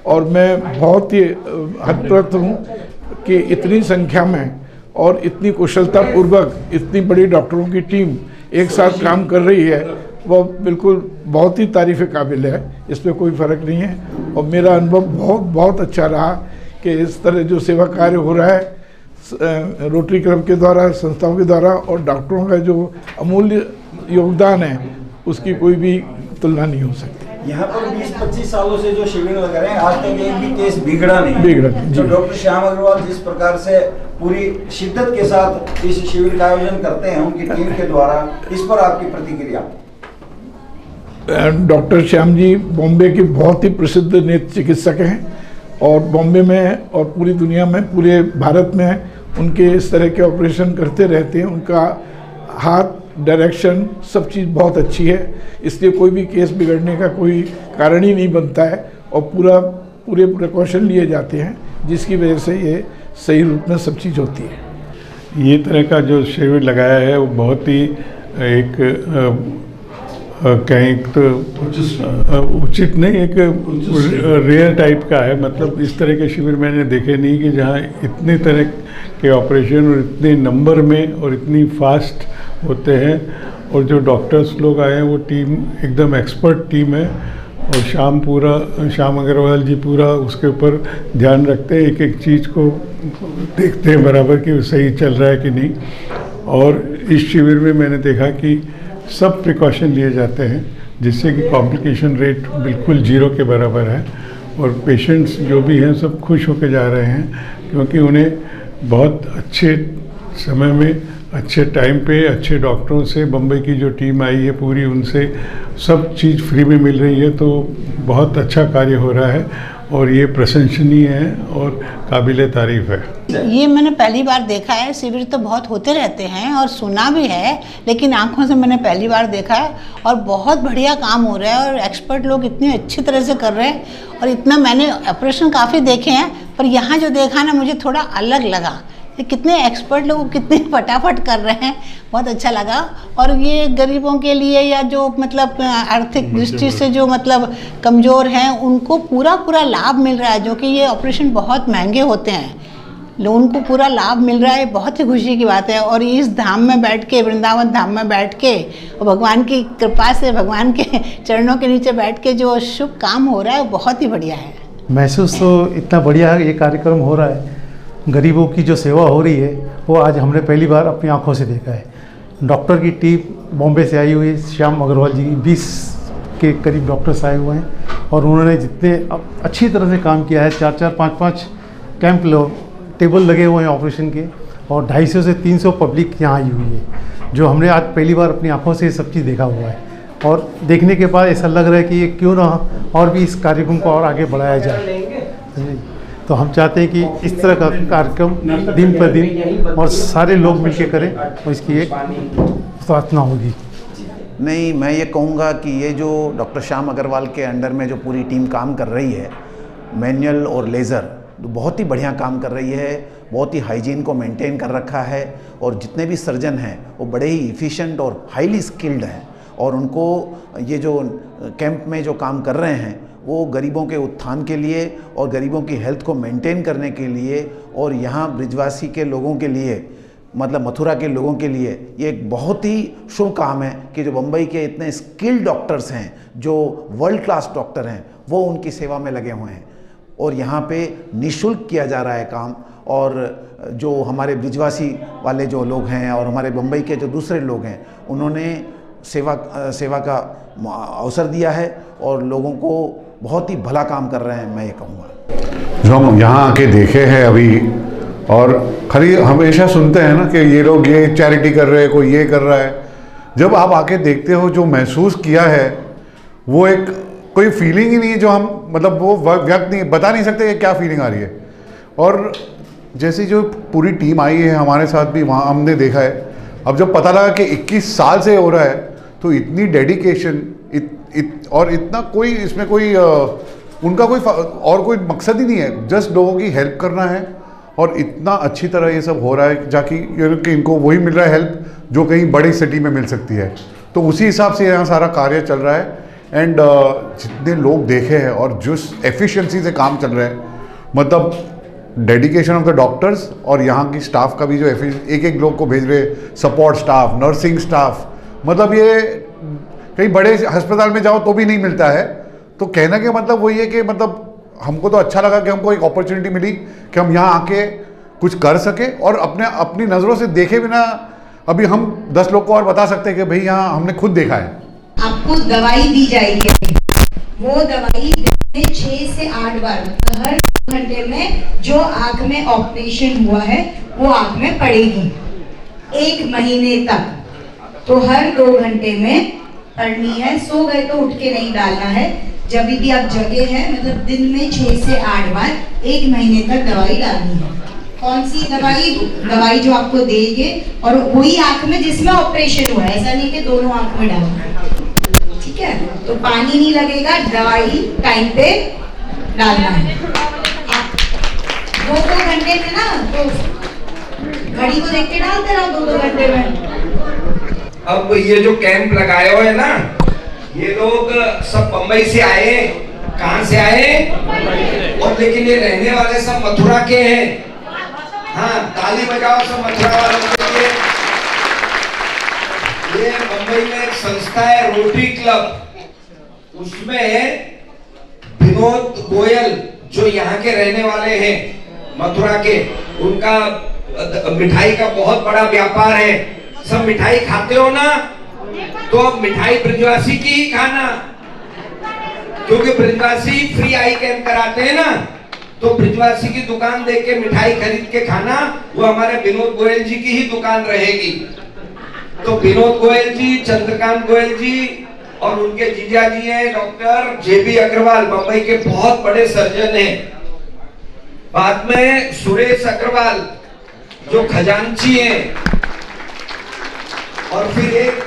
और मैं बहुत ही हतप्रत हूँ कि इतनी संख्या में और इतनी कुशलतापूर्वक इतनी बड़ी डॉक्टरों की टीम एक साथ काम कर रही है, वो बिल्कुल बहुत ही तारीफ़ काबिल है, इसमें कोई फ़र्क नहीं है। और मेरा अनुभव बहुत अच्छा रहा कि इस तरह जो सेवा कार्य हो रहा है रोटरी क्लब के द्वारा, संस्थाओं के द्वारा, और डॉक्टरों का जो अमूल्य योगदान है उसकी कोई भी तुलना नहीं हो सकती। यहाँ पर 20-25 सालों से जो शिविर लगा रहे हैं, आज तक एक भी केस बिगड़ा नहीं। जी। तो डॉक्टर श्याम अग्रवाल जिस प्रकार से पूरी शिद्दत के साथ इस शिविर का आयोजन करते हैं उनकी टीम के द्वारा, इस पर आपकी प्रतिक्रिया? डॉक्टर श्याम जी बॉम्बे के बहुत ही प्रसिद्ध नेत्र चिकित्सक हैं और बॉम्बे में और पूरी दुनिया में, पूरे भारत में उनके इस तरह के ऑपरेशन करते रहते हैं। उनका हाथ, डायरेक्शन, सब चीज़ बहुत अच्छी है, इसलिए कोई भी केस बिगड़ने का कोई कारण ही नहीं बनता है और पूरे प्रिकॉशन लिए जाते हैं, जिसकी वजह से ये सही रूप में सब चीज़ होती है। ये तरह का जो शिविर लगाया है वो बहुत ही एक कहीं तो उचित नहीं, एक रेयर टाइप का है। मतलब इस तरह के शिविर मैंने देखे नहीं कि जहाँ इतने तरह के ऑपरेशन और इतने नंबर में और इतनी फास्ट होते हैं। और जो डॉक्टर्स लोग आए हैं वो टीम एकदम एक्सपर्ट टीम है और श्याम अग्रवाल जी पूरा उसके ऊपर ध्यान रखते हैं, एक एक चीज़ को देखते हैं बराबर कि सही चल रहा है कि नहीं। और इस शिविर में मैंने देखा कि सब प्रिकॉशन लिए जाते हैं जिससे कि कॉम्प्लिकेशन रेट बिल्कुल 0 के बराबर है और पेशेंट्स जो भी हैं सब खुश होकर जा रहे हैं, क्योंकि उन्हें बहुत अच्छे समय में, अच्छे टाइम पे, अच्छे डॉक्टरों से, बम्बई की जो टीम आई है पूरी, उनसे सब चीज़ फ्री में मिल रही है। तो बहुत अच्छा कार्य हो रहा है और ये प्रशंसनीय है और काबिले तारीफ़ है। ये मैंने पहली बार देखा है। शिविर तो बहुत होते रहते हैं और सुना भी है, लेकिन आंखों से मैंने पहली बार देखा है और बहुत बढ़िया काम हो रहा है और एक्सपर्ट लोग इतनी अच्छी तरह से कर रहे हैं। और इतना मैंने ऑपरेशन काफ़ी देखे हैं, पर यहाँ जो देखा ना मुझे थोड़ा अलग लगा। ये कितने एक्सपर्ट लोग कितने फटाफट कर रहे हैं, बहुत अच्छा लगा। और ये गरीबों के लिए या जो मतलब आर्थिक दृष्टि से जो मतलब कमज़ोर हैं उनको पूरा लाभ मिल रहा है, जो कि ये ऑपरेशन बहुत महंगे होते हैं, लोगों को पूरा लाभ मिल रहा है। बहुत ही खुशी की बात है। और इस धाम में बैठ के, वृंदावन धाम में बैठ के और भगवान की कृपा से, भगवान के चरणों के नीचे बैठ के जो शुभ काम हो रहा है बहुत ही बढ़िया है। महसूस तो इतना बढ़िया है, ये कार्यक्रम हो रहा है, गरीबों की जो सेवा हो रही है वो आज हमने पहली बार अपनी आंखों से देखा है। डॉक्टर की टीम बॉम्बे से आई हुई है, श्याम अग्रवाल जी, 20 के करीब डॉक्टर्स आए हुए हैं और उन्होंने जितने अच्छी तरह से काम किया है, 4-4, 5-5 कैंप टेबल लगे हुए हैं ऑपरेशन के और 250 से 300 पब्लिक यहाँ आई हुई है, जो हमने आज पहली बार अपनी आंखों से सब चीज़ देखा हुआ है। और देखने के बाद ऐसा लग रहा है कि ये क्यों ना और भी इस कार्यक्रम को और आगे बढ़ाया जाए। तो हम चाहते हैं कि इस तरह का कार्यक्रम दिन पर दिन और सारे लोग मिलकर करें और इसकी एक प्रार्थना होगी। नहीं, मैं ये कहूँगा कि ये जो डॉक्टर श्याम अग्रवाल के अंडर में जो पूरी टीम काम कर रही है, मैनुअल और लेज़र, बहुत ही बढ़िया काम कर रही है, बहुत ही हाइजीन को मेंटेन कर रखा है और जितने भी सर्जन हैं वो बड़े ही इफ़िशिएंट और हाईली स्किल्ड हैं और उनको ये जो कैंप में जो काम कर रहे हैं वो गरीबों के उत्थान के लिए और गरीबों की हेल्थ को मेंटेन करने के लिए और यहाँ ब्रिजवासी के लोगों के लिए, मतलब मथुरा के लोगों के लिए ये एक बहुत ही शुभ काम है कि जो बम्बई के इतने स्किल्ड डॉक्टर्स हैं, जो वर्ल्ड क्लास डॉक्टर हैं, वो उनकी सेवा में लगे हुए हैं और यहाँ पे निःशुल्क किया जा रहा है काम। और जो हमारे ब्रिजवासी वाले जो लोग हैं और हमारे बम्बई के जो दूसरे लोग हैं, उन्होंने सेवा का अवसर दिया है और लोगों को बहुत ही भला काम कर रहे हैं, मैं ये कहूँगा। जो हम यहाँ आके देखे हैं अभी और खाली हमेशा सुनते हैं ना कि ये लोग ये चैरिटी कर रहे हैं, कोई ये कर रहा है, जब आप आके देखते हो जो महसूस किया है वो एक कोई फीलिंग ही नहीं है जो हम मतलब वो व्यक्त नहीं बता नहीं सकते कि क्या फीलिंग आ रही है। और जैसी जो पूरी टीम आई है हमारे साथ भी वहाँ हमने देखा है, अब जब पता लगा कि 21 साल से हो रहा है तो इतनी डेडिकेशन और इतना कोई इसमें कोई उनका कोई और कोई मकसद ही नहीं है, जस्ट लोगों की हेल्प करना है। और इतना अच्छी तरह ये सब हो रहा है जाकि कि इनको वही मिल रहा है हेल्प जो कहीं बड़ी सिटी में मिल सकती है। तो उसी हिसाब से यहाँ सारा कार्य चल रहा है। एंड जितने लोग देखे हैं और जिस एफिशिएंसी से काम चल रहा है, मतलब डेडिकेशन ऑफ द डॉक्टर्स और यहाँ की स्टाफ का भी जो एक एक लोग को भेज रहे, सपोर्ट स्टाफ, नर्सिंग स्टाफ, मतलब ये कहीं बड़े अस्पताल में जाओ तो भी नहीं मिलता है। तो कहने का मतलब वही है कि मतलब हमको तो अच्छा लगा कि हमको एक अपॉर्चुनिटी मिली कि हम यहाँ आके कुछ कर सके और अपनी नज़रों से देखे बिना अभी हम 10 लोग को और बता सकते हैं कि भाई यहाँ हमने खुद देखा है। आपको दवाई दी जाएगी, वो दवाई दिन में 6 से 8 बार, हर घंटे में जो आँख में ऑपरेशन हुआ है वो आँख में पड़ेगी 1 महीने तक। तो हर 2 घंटे में पड़नी है, सो गए तो उठ के नहीं डालना है। जब भी आप जगे हैं मतलब दिन में 6 से 8 बार 1 महीने तक दवाई डालनी है। कौन सी दवाई जो आपको देंगे और वही आंख में जिसमें ऑपरेशन हुआ है, ऐसा नहीं कि दोनों आंख में डालना, ठीक है। तो पानी नहीं लगेगा, दवाई टाइम पे डालना है। 2-2 घंटे में ना, तो घड़ी को देख के डालते रहो 2-2 घंटे में। अब ये जो कैंप लगाए हुए है ना, ये लोग सब बम्बई से आए। कहाँ से आए? और लेकिन ये रहने वाले सब मथुरा के हैं। हाँ, ताली बजाओ सब मथुरा वालों के लिए। ये बम्बई में एक संस्था है रोटरी क्लब, उसमें विनोद गोयल जो यहाँ के रहने वाले हैं मथुरा के, उनका मिठाई का बहुत बड़ा व्यापार है। सब मिठाई खाते हो ना, तो अब मिठाई ब्रिजवासी की ही खाना, क्योंकि ब्रिजवासी फ्री आई कैंप कराते हैं ना, तो ब्रिजवासी की दुकान देख के मिठाई खरीद के खाना, वो हमारे विनोद गोयल जी की ही दुकान रहेगी। तो विनोद गोयल जी, चंद्रकांत गोयल जी और उनके जीजा जी हैं डॉक्टर JB अग्रवाल, बंबई के बहुत बड़े सर्जन हैं। बाद में सुरेश अग्रवाल जो खजांची हैं, और फिर एक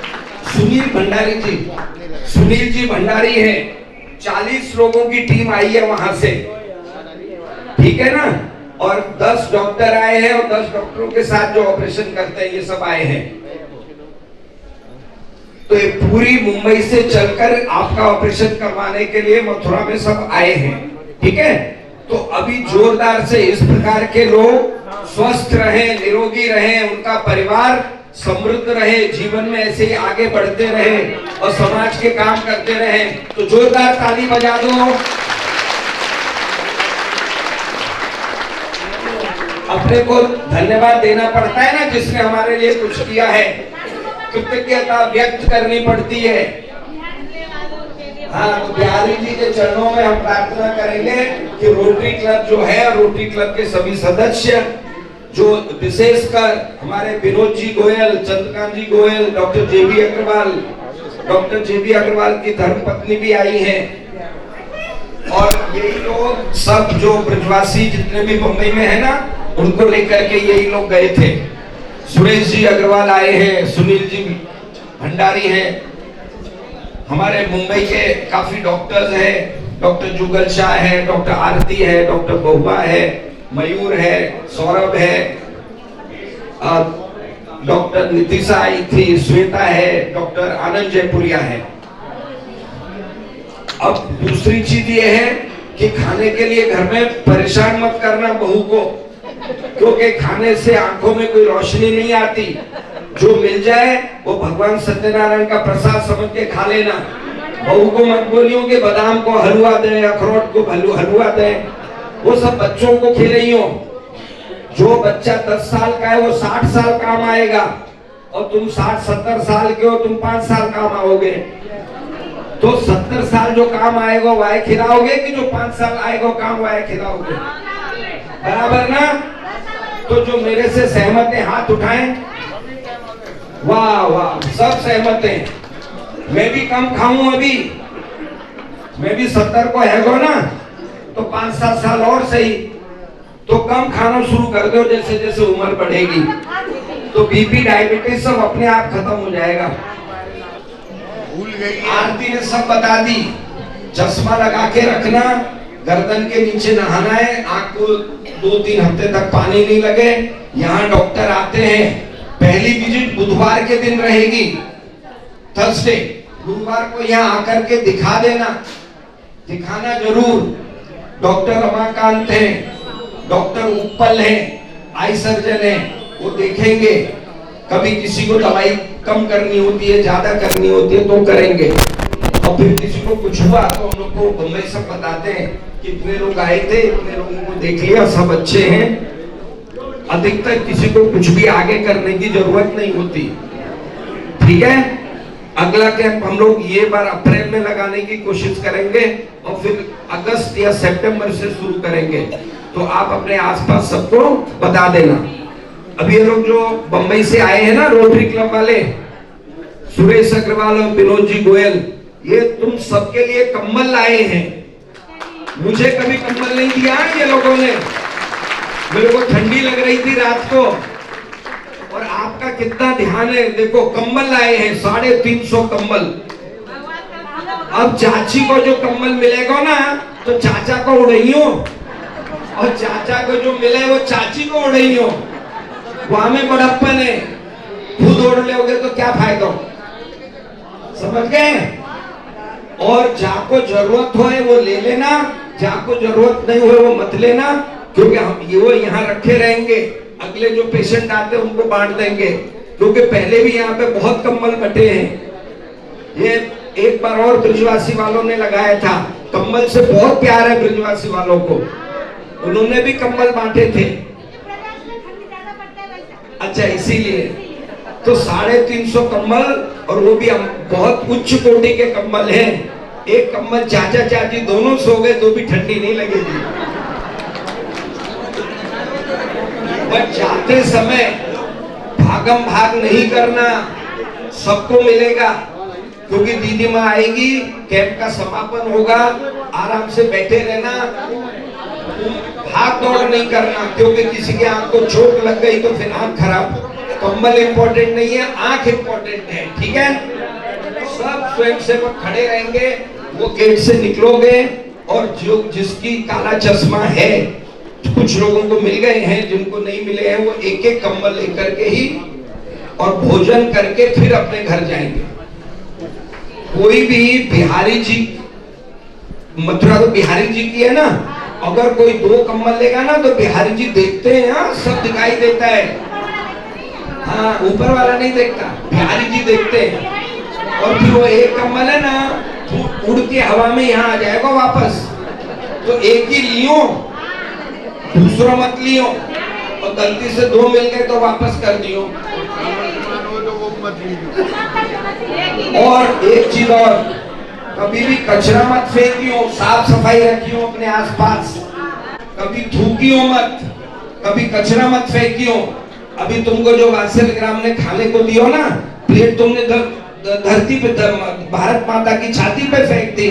सुनील भंडारी जी, सुनील जी भंडारी है। 40 लोगों की टीम आई है वहां से, ठीक है ना। और 10 डॉक्टर आए हैं और 10 डॉक्टरों के साथ जो ऑपरेशन करते हैं ये सब आए हैं। तो ये पूरी मुंबई से चलकर आपका ऑपरेशन करवाने के लिए मथुरा में सब आए हैं, ठीक है। तो अभी जोरदार से इस प्रकार के लोग स्वस्थ रहे, निरोगी रहे, उनका परिवार समृद्ध रहे, जीवन में ऐसे ही आगे बढ़ते रहे और समाज के काम करते रहे। तो जोरदार ताली बजा दो। अपने को धन्यवाद देना पड़ता है ना, जिसने हमारे लिए कुछ किया है, कृतज्ञता व्यक्त करनी पड़ती है। हाँ, तो बिहारी जी के चरणों में हम प्रार्थना करेंगे कि रोटरी क्लब जो है, रोटरी क्लब के सभी सदस्य, जो विशेषकर हमारे Vinod ji Goyal, Chandrakant ji Goyal, doctor JB Agarwal, doctor JB Agarwal की धर्मपत्नी भी आई हैं, और यही लोग सब जो ब्रजवासी जितने भी मुंबई में है ना, उनको लेकर के यही लोग गए थे। सुरेश जी अग्रवाल आए हैं, सुनील जी भंडारी हैं, हमारे मुंबई के काफी डॉक्टर्स हैं, डॉक्टर जुगल शाह है, डॉक्टर आरती है, डॉक्टर बहुआ है, मयूर है, सौरभ है, डॉक्टर नितिशा आई थी, श्वेता है, डॉक्टर आनंद जयपुरिया है। अब दूसरी चीज ये है कि खाने के लिए घर में परेशान मत करना बहू को, क्योंकि खाने से आंखों में कोई रोशनी नहीं आती। जो मिल जाए वो भगवान सत्यनारायण का प्रसाद समझ के खा लेना। बहू को मत बोलियो कि बादाम को हलवा दे, अखरोट को हलवा दे, वो सब बच्चों को खिलाइयो। जो बच्चा 10 साल का है वो 60 साल काम आएगा, और तुम 60-70 साल के हो, तुम 5 साल काम आओगे। तो 70 साल जो काम आएगा वह खिलाओगे, कि जो 5 साल आएगा काम वह खिलाओगे? बराबर ना? तो जो मेरे से सहमत है हाथ उठाएं। वाह वाह, सब सहमत हैं। मैं भी कम खाऊं अभी, मैं भी 70 को है ना, तो 5-7 साल और सही, तो कम खाना शुरू कर दो, जैसे जैसे उम्र बढ़ेगी तो बीपी डायबिटीज सब अपने आप खत्म हो जाएगा। भूल गई आरती ने सब बता दी। चश्मा लगा के रखना, गर्दन के नीचे नहाना है, आंख को 2-3 हफ्ते तक पानी नहीं लगे। यहाँ डॉक्टर आते हैं, पहली विजिट बुधवार के दिन रहेगी, थर्सडे, गुरुवार को यहाँ आकर के दिखा देना, दिखाना जरूर। डॉक्टर रमाकांत है, डॉक्टर उत्पल है, आई सर्जन है, वो देखेंगे। कभी किसी को दवाई कम करनी होती है, ज्यादा करनी होती है तो करेंगे, और फिर किसी को कुछ हुआ तो हम लोग को बम्बई सब बताते हैं कितने लोग आए थे, इतने लोगों को देख लिया, सब अच्छे हैं। अधिकतर किसी को कुछ भी आगे करने की जरूरत नहीं होती। ठीक है, अगला कैंप हम लोग ये बार अप्रैल में लगाने की कोशिश करेंगे और फिर अगस्त या सितंबर से शुरू करेंगे। तो आप अपने आसपास सबको बता देना। अभी ये लोग जो बंबई से आए हैं ना, रोटरी क्लब वाले, सुरेश अग्रवाल और विनोद जी गोयल, ये तुम सबके लिए कम्बल लाए हैं। मुझे कभी कम्बल नहीं दिया ये लोगों ने, मेरे को ठंडी लग रही थी रात को, और आपका कितना ध्यान है। देखो कम्बल लाए हैं, 350 कम्बल। अब चाची को जो कम्बल मिलेगा ना, तो चाचा को उड़ाइयो, और चाचा को जो मिले वो चाची को उड़ाइयो। वहां में बड़प्पन है, खुद ओढ़ लोगे तो क्या फायदा, समझ गए। और जाको जरूरत हो वो ले लेना, जाको जरूरत नहीं हो वो मत लेना, क्योंकि हम वो यहाँ रखे रहेंगे, अगले जो पेशेंट आते हैं उनको बांट देंगे। क्योंकि पहले भी यहाँ पे बहुत कम्बल बटे हैं। ये एक बार और ब्रिजवासी वालों ने लगाया था, कम्बल से बहुत प्यार है ब्रिजवासी वालों को, उन्होंने भी कम्बल बांटे थे। अच्छा, इसीलिए तो 350 कम्बल, और वो भी बहुत उच्च कोटि के कम्बल हैं। एक कम्बल चाचा चाची दोनों सो गए तो भी ठंडी नहीं लगेगी। बट जाते समय भागम भाग नहीं करना, सबको मिलेगा। क्योंकि दीदी माँ आएगी, कैंप का समापन होगा, आराम से बैठे रहना, भाग दौड़ नहीं करना। क्योंकि किसी के आंख को चोट लग गई तो फिर आंख खराब। कंबल इम्पोर्टेंट नहीं है, आंख इम्पोर्टेंट है। ठीक है, सब स्वयंसेवक खड़े रहेंगे, वो गेट से निकलोगे, और जो जिसकी काला चश्मा है, कुछ लोगों को मिल गए हैं, जिनको नहीं मिले हैं वो एक एक कंबल लेकर के ही और भोजन करके फिर अपने घर जाएंगे। कोई भी बिहारी जी, मथुरा तो बिहारी जी की है ना, अगर कोई 2 कंबल लेगा ना तो बिहारी जी देखते हैं, हाँ सब दिखाई देता है, हाँ ऊपर वाला नहीं देखता, बिहारी जी देखते हैं। और फिर वो एक कंबल है ना, उड़ के हवा में यहाँ आ जाएगा वापस, तो एक ही लियो, दूसरा मत लियो, और गलती से 2 मिल गए तो वापस कर दियो। और एक चीज और, कभी भी कचरा मत फेंकियो, साफ सफाई रखियो अपने आसपास, कभी थूकियो मत, कभी कचरा मत फेंकियो। अभी तुमको जो वात्सल्यग्राम ने खाने को दियो ना, प्लेट तुमने धरती पे, भारत माता की छाती पे फेंक दी।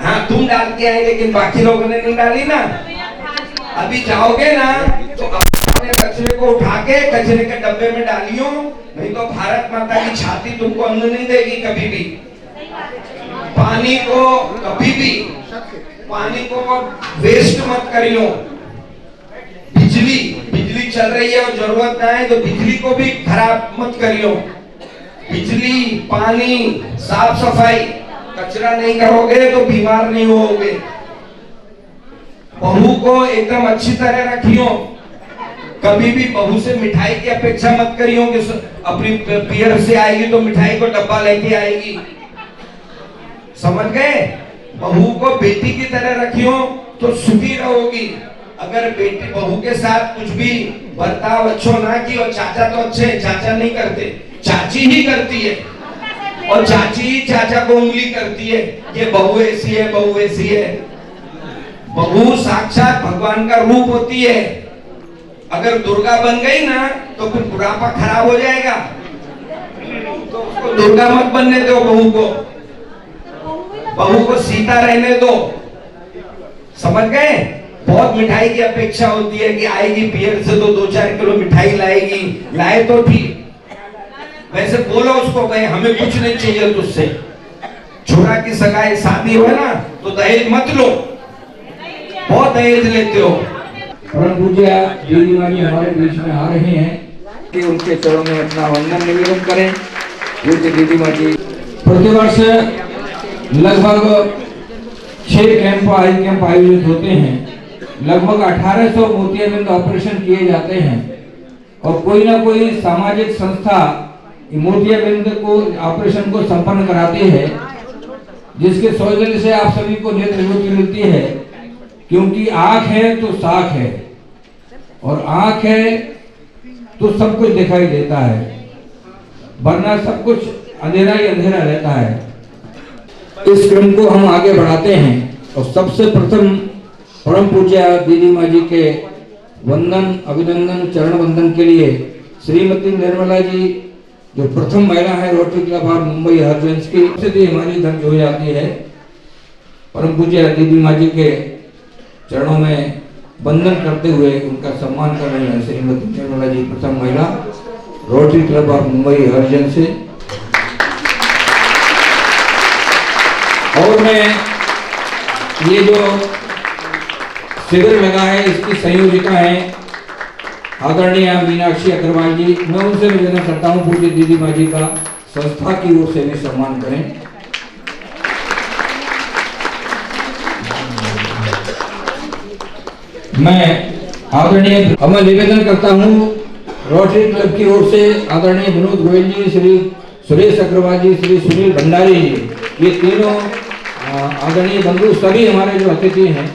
हाँ तुम डाल के आए, लेकिन बाकी लोगों ने नहीं डाली ना। अभी जाओगे ना तो अपने कचरे को उठा के कचरे के डब्बे में डालियो, नहीं तो भारत माता की छाती तुमको अन्न नहीं देगी कभी भी। पानी को कभी भी, पानी को वेस्ट मत करियो। बिजली चल रही है और जरूरत ना है तो बिजली को भी खराब मत करियो। बिजली, पानी, साफ सफाई, कचरा नहीं करोगे तो बीमार नहीं होगे। बहू को एकदम अच्छी तरह रखियो, कभी भी बहू से मिठाई की अपेक्षा मत करियो कि अपनी पियर से आएगी तो मिठाई को डब्बा लेके आएगी, समझ गए। बहू को बेटी की तरह रखियो तो सुखी रहोगी। अगर बेटी बहू के साथ कुछ भी बर्ताव अच्छा ना की, और चाचा तो अच्छे हैं, चाचा नहीं करते, चाची ही करती है, और चाची ही चाचा को उंगली करती है, ये बहू ऐसी है, बहू ऐसी है। बहू साक्षात भगवान का रूप होती है। अगर दुर्गा बन गई ना तो फिर बुढ़ापा खराब हो जाएगा, तो उसको दुर्गा मत बनने दो बहू को। बहू को सीता रहने दो, समझ गए? बहुत मिठाई की अपेक्षा होती है कि आएगी पियर से तो 2-4 किलो मिठाई लाएगी, लाए तो ठीक, वैसे बोलो उसको भाई हमें कुछ नहीं चाहिए तुझसे। छोरा की सगाई शादी हो ना तो दहेज मत लो, बहुत दहेज लेते हो। परम पूज्य दीदी माँ जी हमारे बीच में आ रहे हैं कि उनके चरणों में अपना वंदन निवेदन करें। पूज्य दीदी माँ जी प्रतिवर्ष लगभग 6 कैंप आयोजित होते हैं, लगभग 1800 मोतियाबिंद ऑपरेशन किए जाते हैं और कोई ना कोई सामाजिक संस्था मोतियाबिंद को ऑपरेशन को संपन्न कराती है, जिसके सौजन्य से आप सभी को नेत्र ज्योति मिलती है। क्योंकि आंख है तो साख है और आंख है तो सब कुछ दिखाई देता है, वरना सब कुछ अंधेरा ही अंधेरा रहता है। इस क्रम को हम आगे बढ़ाते हैं और सबसे प्रथम परम पूज्य दीदी माँ जी के वंदन अभिनंदन चरण वंदन के लिए श्रीमती निर्मला जी जो प्रथम महिला है रोटरी क्लब ऑफ मुंबई हरजंस की, से हमारी धन्य हो जाती है। परम पूज्य दीदी माँ जी के चरणों में वंदन करते हुए उनका सम्मान कर रहे हैं श्रीमती निर्मला जी, प्रथम महिला रोटरी क्लब ऑफ मुंबई हरजंस से। और मैं ये जो शिविर लगा है इसकी संयोजिका है आदरणीय मीनाक्षी अग्रवाल जी, मैं उनसे निवेदन करता हूँ पूज्य दीदी माँ जी का संस्था की ओर से भी सम्मान करें। मैं आदरणीय मैं निवेदन करता हूँ रोटरी क्लब की ओर से आदरणीय विनोद गोयल जी, श्री सुरेश अग्रवाल जी, श्री सुनील भंडारी जी, ये तीनों आदरणीय बंधु सभी हमारे जो अतिथि हैं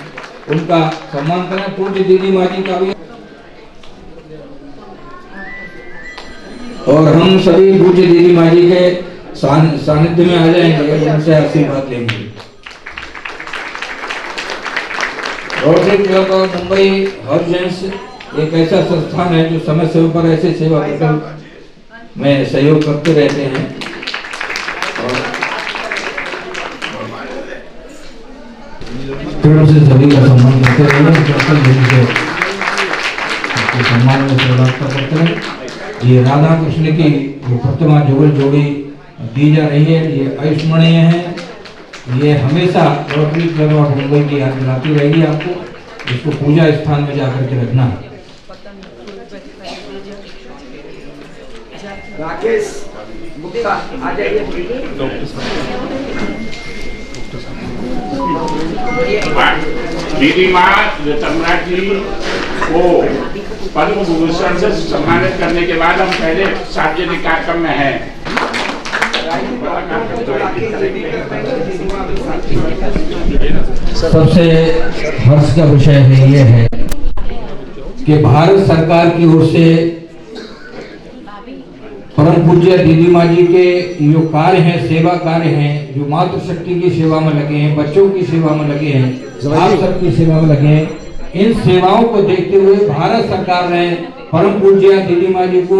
उनका सम्मान करें। पूज्य दीदी माँ जी का भी और हम सभी पूज्य दीदी माँ जी के सानिध्य में आ जाएंगे, उनसे आशीर्वाद लेंगे। रोटरी क्लब ऑफ मुंबई हरजंस एक ऐसा संस्थान है जो समय समय पर ऐसे सेवा प्रकल्प में सहयोग करते रहते हैं और पेड़ों से सभी का सम्मान करते रहेंगे, सम्मान में श्रद्धा करते रहें। ये राधा कृष्ण की जो प्रतिमा जुगल जोड़ी दी जा रही है ये अविस्मरणीय है, ये हमेशा रोटरी क्लब ऑफ मुंबई की याद दिलाती रहेगी आपको, इसको पूजा स्थान में जाकर के रखना है। राकेश गुप्ता आ जाइए। दीदी माँ सम्राट जी को पद्म विभूषण से सम्मानित करने के बाद हम पहले सार्वजनिक कार्यक्रम में हैं। सबसे हर्ष का विषय है ये है कि भारत सरकार की ओर से परम पूज्य दीदी माँ जी के जो कार्य हैं, सेवा कार्य हैं, जो मातृशक्ति की सेवा में लगे हैं, बच्चों की सेवा में लगे हैं, आप सबकी सेवा में लगे हैं, इन सेवाओं को देखते हुए भारत सरकार ने परम पूज्य दीदी माँ जी को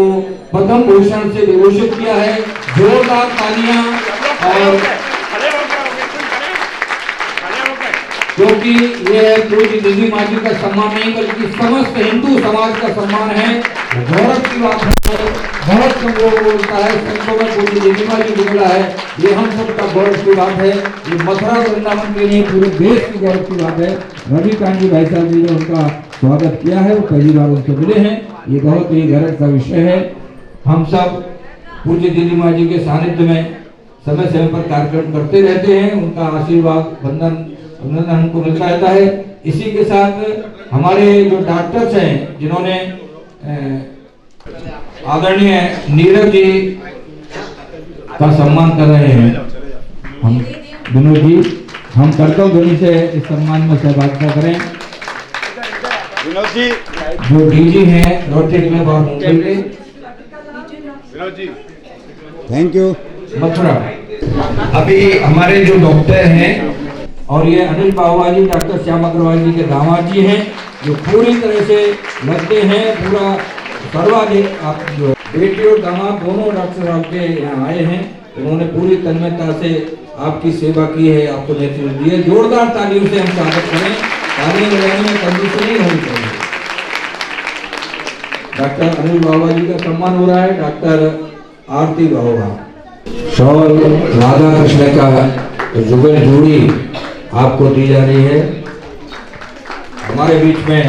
पद्म भूषण से विभूषित किया है। जोरदार तालियां। और क्योंकि ये पूज्य दीदी माँ जी का सम्मान नहीं बल्कि समस्त हिंदू समाज का सम्मान है, गौरव की बात है। बहुत कम लोग बोलता है संतों में पूज्य दीदी माँ जी निकला है, ये हम सबका गौरव की बात है। ये मथुरा वृंदावन के लिए पूरे देश की गौरव की बात है। रविकांत जी भाई साहब जी ने उनका स्वागत किया है, वो पहली बार उनसे मिले हैं, ये बहुत ही गर्व का विषय है। हम सब पूज्य दीदी माँ जी के सानिध्य में समय समय पर कार्यक्रम करते रहते हैं, उनका आशीर्वाद वंदन हमको मिलता रहता है। इसी के साथ हमारे जो डॉक्टर्स हैं जिन्होंने आदरणीय नीरज जी का सम्मान कर रहे हैं, हम विनोद जी, हम कर्तव्य ध्वनि से इस सम्मान में सहभागिता करें। विनोद जी जो डीजी हैं रोटरी क्लब ऑफ मुंबई के, विनोद जी थैंक यू। मथुरा अभी हमारे जो डॉक्टर हैं और ये अनिल बाहुआ जी डॉक्टर श्याम अग्रवाल जी के दामाद जी हैं जो पूरी तरह से लगते हैं, पूरा सर्वाधिक आप जो बेटी और दामाद दोनों डॉक्टर साहब के यहाँ आए हैं उन्होंने पूरी तन्मयता से आपकी सेवा की है, आपको नेतृत्व दिया। जोरदार तालियों से हम स्वागत करें। तालियां बजाने में कंजूसी नहीं होनी चाहिए। डॉक्टर अनिल बाबा जी का सम्मान हो रहा है। डॉक्टर आरती बाबा शॉल राधा कृष्ण का जुगल जोड़ी आपको दी जा रही है। हमारे बीच में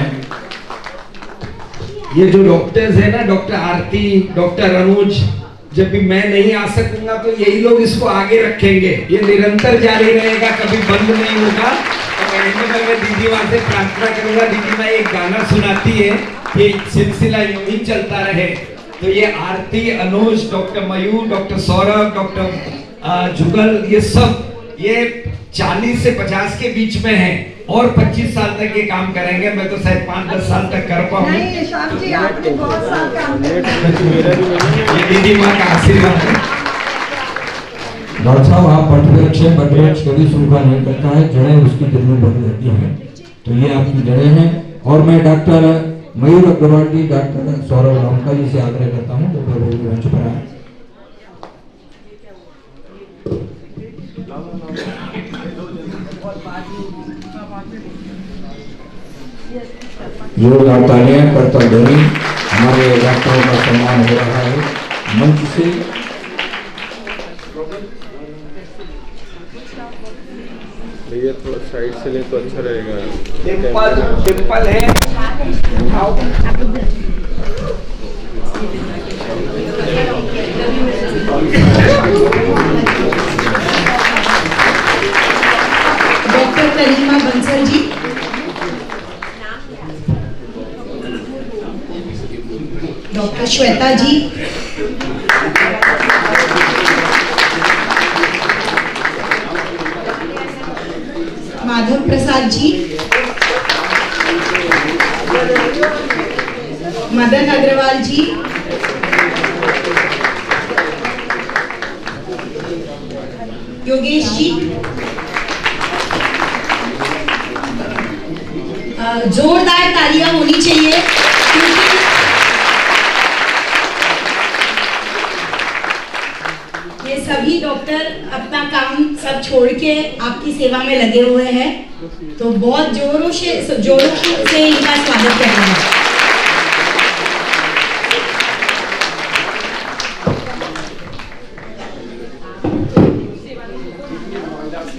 ये जो डॉक्टर्स है ना, डॉक्टर आरती, डॉक्टर अनुज, जब भी मैं नहीं आ सकूंगा तो यही लोग इसको आगे रखेंगे। ये निरंतर जारी रहेगा, कभी बंद नहीं होगा। और मैं दीदी वहां से प्रार्थना करूंगा, दीदी मैं एक गाना सुनाती है कि सिलसिला यूं ही चलता रहे। तो ये आरती, अनुज, डॉक्टर मयूर, डॉक्टर सौरभ, डॉक्टर जुगल, ये सब ये 40 से 50 के बीच में है और 25 साल तक ये काम करेंगे। मैं तो शायद 5-10 साल तक कर पाऊँ। ये दीदी माँ का आशीर्वाद है। डॉक्टर साहब, आप बटवृक्ष कभी सूखा नहीं करता है, जड़ें उसकी दिल में बढ़ जाती हैं। तो ये आपकी जड़ें हैं। और मैं डॉक्टर मयूर अग्रवाल जी, डॉक्टर सौरभ लौंका जी से आग्रह करता हूँ तो मंच पर आए। जोरदार तालियां करता ध्वनि। हमारे डॉक्टरों का सम्मान हो रहा है मंच से। भैया थोड़ा साइड से ले तो अच्छा रहेगा। टिम्पल है। डॉक्टर करीमा बंसल जी, डॉक्टर श्वेता जी, माधव प्रसाद जी, मदन अग्रवाल जी, योगेश जी। जोरदार तालियां होनी चाहिए क्योंकि ये सभी डॉक्टर अपना काम सब छोड़ के आपकी सेवा में लगे हुए हैं। तो बहुत जोरों से इनका स्वागत कर रहे हैं।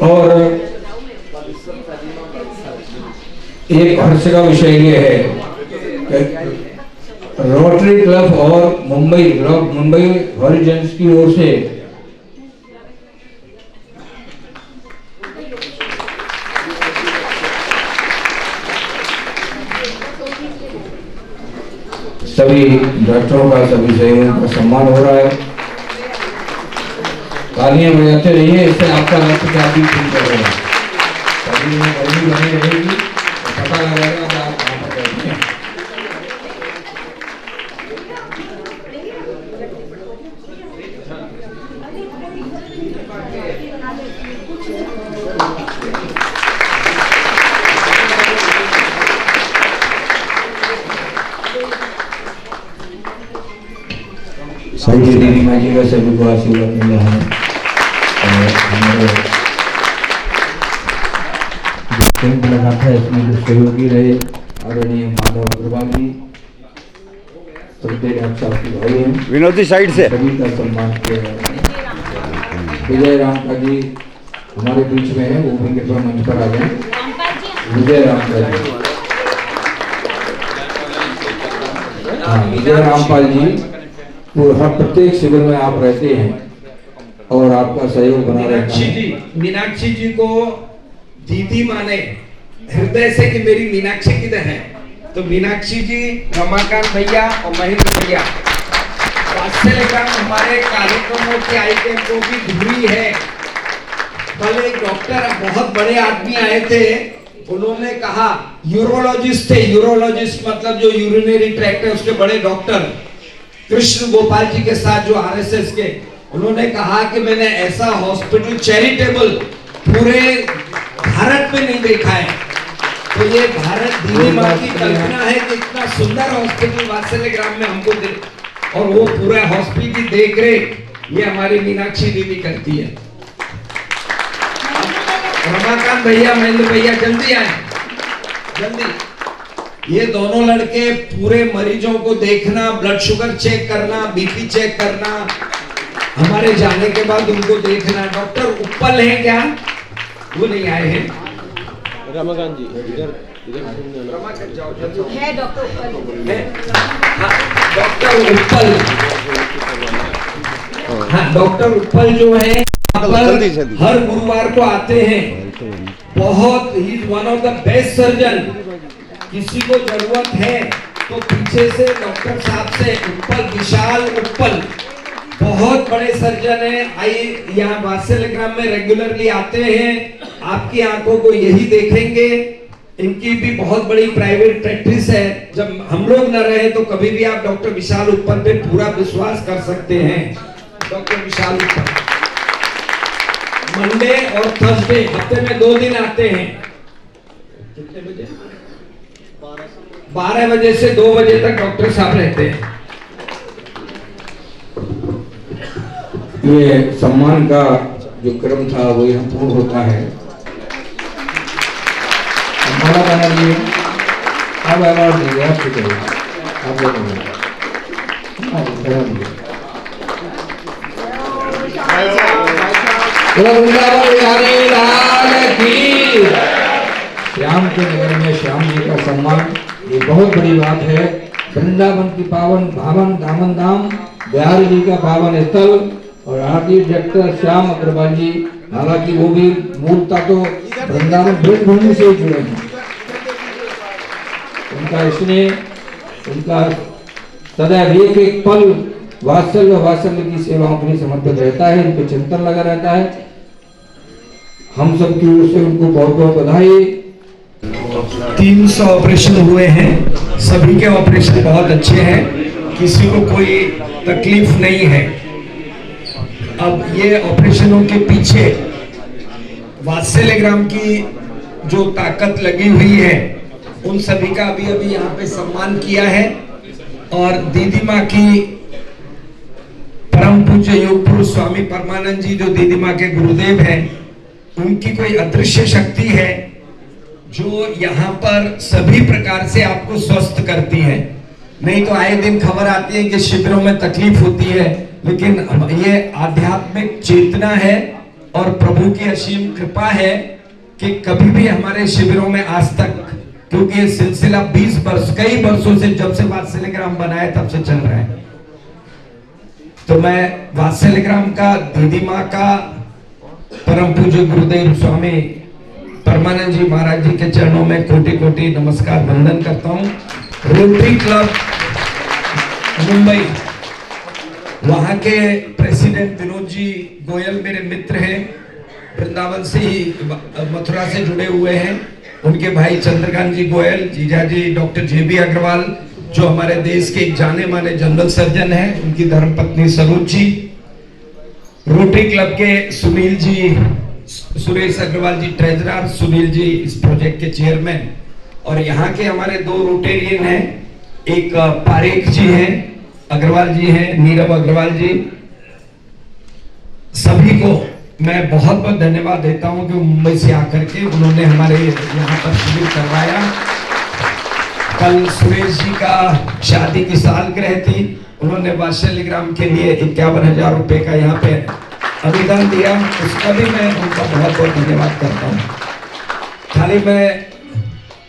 और एक हर्ष का विषय ये है कि रोटरी क्लब और मुंबई हॉरिजॉन्स की ओर से सभी डॉक्टरों का, सभी सहयोगियों का सम्मान हो रहा है। तालियां बजाते रहिए, इससे आपका लक्ष्य काफी ठीक कर रहे हैं। गर्मी बनी रहेगी तो पता लगेगा कि आप कहाँ पर बैठे हैं। संजय दीदी माँ जी का सभी को आशीर्वाद मिला है। और हमारे कैंप लगा था, इसमें जो सहयोगी रहे आदरणीय माधव अग्रवाल जी, डॉक्टर साहब के भाई हैं, विनोदी साइड से सभी का सम्मान किया जाता है। विजय राम का जी हमारे बीच में है, वो भी कृपया मंच पर आ जाए। विजय रामपाल जी, हाँ विजय रामपाल जी, वो हर प्रत्येक शिविर में आप रहते हैं और आपका सहयोग बना रहता है। मीनाक्षी जी को दीदी माने हृदय से कि मेरी मीनाक्षी किधर है, तो मीनाक्षी जी, रमाकांत भैया और महेंद्र भैया वात्सल्यग्राम हमारे कार्यक्रमों के आइटम को भी धुरी है। कल एक डॉक्टर बहुत बड़े आदमी आए थे, उन्होंने कहा, यूरोलॉजिस्ट थे, यूरोलॉजिस्ट मतलब जो यूरिनरी ट्रैक्ट है उसके बड़े डॉक्टर कृष्ण गोपाल जी के साथ जो आरएसएस के, उन्होंने कहा कि मैंने ऐसा हॉस्पिटल चैरिटेबल पूरे भारत में नहीं देखा है। तो ये भारत दीदी माँ की कल्पना है कि इतना सुंदर हॉस्पिटल वात्सल्यग्राम में हमको दे, और वो पूरा हॉस्पिटल की देख रेख ये हमारी मीनाक्षी दीदी करती है। रमाकांत भैया, महेंद्र भैया जल्दी आए, जल्दी। ये दोनों लड़के पूरे मरीजों को देखना, ब्लड शुगर चेक करना, बीपी चेक करना, हमारे जाने के बाद उनको देखना। डॉक्टर उप्पल हैं क्या? वो नहीं आए हैं। रमाकांत जी इधर है डॉक्टर उप्पल है। हाँ, डॉक्टर उप्पल, हाँ डॉक्टर उप्पल जो है हर गुरुवार को आते हैं। बहुत ही one of the best surgeon. किसी को जरूरत है तो पीछे से डॉक्टर साहब से उप्पल, विशाल उप्पल बहुत बड़े सर्जन है। आई यहाँ वात्सल्यग्राम में रेगुलरली आते हैं। आपकी आंखों को यही देखेंगे। इनकी भी बहुत बड़ी प्राइवेट प्रैक्टिस है। जब हम लोग न रहे तो कभी भी आप डॉक्टर विशाल उप्पल पे पूरा विश्वास कर सकते हैं। डॉक्टर विशाल उप्पल मंडे और थर्सडे हफ्ते में 2 दिन आते हैं। कितने बजे? 12 बजे से 2 बजे तक डॉक्टर साहब रहते हैं। ये सम्मान का जो क्रम था वो यहाँ पूर्ण होता है। हमारा बना लिए अब अवार्ड देंगे आपको, करिए आप लोग श्याम के नगर में श्याम जी का सम्मान, ये बहुत बड़ी बात है। वृंदावन की पावन भावन दामन धाम, बिहारी जी का पावन स्थल और आर्टिस्ट डायरेक्टर श्याम अग्रवाल जी, हालांकि वो भी मूलतः तो वृंदावन भूमि से जुड़े हैं। उनका स्नेह, उनका सदैव एक एक पल वात्सल्य की सेवाओं के लिए समर्पित रहता है। इनको चिंतन लगा रहता है। हम सब की ओर से उनको बहुत बहुत बधाई। 300 ऑपरेशन हुए हैं। सभी के ऑपरेशन बहुत अच्छे हैं, किसी को कोई तकलीफ नहीं है। अब ये ऑपरेशनों के पीछे वात्सल्यग्राम की जो ताकत लगी हुई है, उन सभी का अभी अभी यहाँ पे सम्मान किया है। और दीदी माँ की परम पूज्य योग पुरुष स्वामी परमानंद जी जो दीदी माँ के गुरुदेव हैं, उनकी कोई अदृश्य शक्ति है जो यहाँ पर सभी प्रकार से आपको स्वस्थ करती है। नहीं तो आए दिन खबर आती है कि शिविरों में तकलीफ होती है, लेकिन ये आध्यात्मिक चेतना है और प्रभु की असीम कृपा है कि कभी भी हमारे शिविरों में आज तक, क्योंकि ये सिलसिला 20 वर्ष, कई वर्षों से, जब से वात्सल्यग्राम बनाया तब से चल रहा है। तो मैं वात्सल्यग्राम का, दीदी माँ का, परम पूज्य गुरुदेव स्वामी परमानंद जी महाराज जी के चरणों में कोटि कोटि नमस्कार वंदन करता हूँ। रोटरी क्लब मुंबई, वहाँ के प्रेसिडेंट विनोद जी गोयल मेरे मित्र हैं, वृंदावन से ही, मथुरा से जुड़े हुए हैं। उनके भाई चंद्रकांत जी गोयल, जीजा जी डॉक्टर JB अग्रवाल जो हमारे देश के एक जाने माने जनरल सर्जन हैं, उनकी धर्मपत्नी सरोज जी, रोटरी क्लब के सुनील जी, सुरेश अग्रवाल जी ट्रेजरर, सुनील जी इस प्रोजेक्ट के चेयरमैन, और यहाँ के हमारे 2 रोटेरियन हैं, एक पारेख जी हैं, अग्रवाल जी हैं, नीरव अग्रवाल जी। सभी को मैं बहुत बहुत धन्यवाद देता हूँ कि मुंबई से आकर के उन्होंने हमारे यहाँ पर शिविर करवाया। कल सुरेश जी का शादी की सालगिरह थी, उन्होंने वात्सल्यग्राम के लिए 51,000 रुपए का यहाँ पे अनुदान दिया, उसका भी मैं उनका बहुत बहुत धन्यवाद करता हूँ। खाली मैं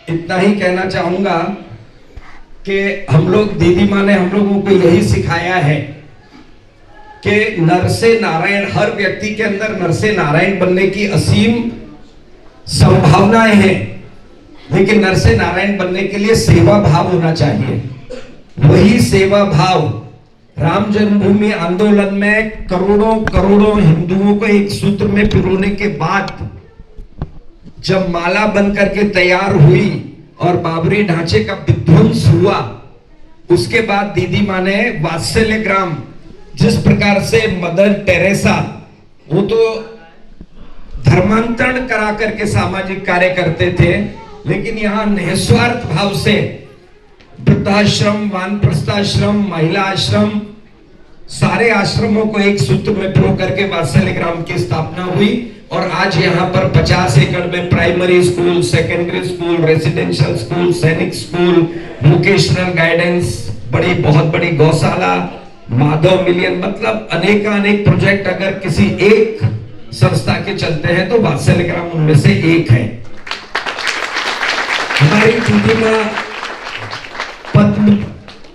इतना ही कहना चाहूँगा कि हम लोग, दीदी माँ ने हम लोगों को यही सिखाया है कि नर से नारायण, हर व्यक्ति के अंदर नर से नारायण बनने की असीम संभावनाएं हैं, लेकिन नर से नारायण बनने के लिए सेवा भाव होना चाहिए। वही सेवा भाव राम जन्मभूमि आंदोलन में करोड़ों करोड़ों हिंदुओं को एक सूत्र में पिरोने के बाद जब माला बन करके तैयार हुई और बाबरी ढांचे का विध्वंस हुआ, उसके बाद दीदी माँ ने वात्सल्यग्राम, जिस प्रकार से मदर टेरेसा, वो तो धर्मांतरण करा करके सामाजिक कार्य करते थे, लेकिन यहाँ निस्वार्थ भाव से वृद्धाश्रम, वानप्रस्थाश्रम, महिला आश्रम, सारे आश्रमों को एक सूत्र में पिरो करके वात्सल्य ग्राम की स्थापना हुई और आज यहाँ पर 50 एकड़ में primary school, secondary school, residential school, सैनिक स्कूल, वोकेशनल गाइडेंस, बहुत बड़ी गौशाला, माधव मिलियन, मतलब अनेक प्रोजेक्ट अगर किसी एक संस्था के चलते हैं तो वात्सल्य ग्राम उनमें से एक है। हमारी दीदी माँ पद्म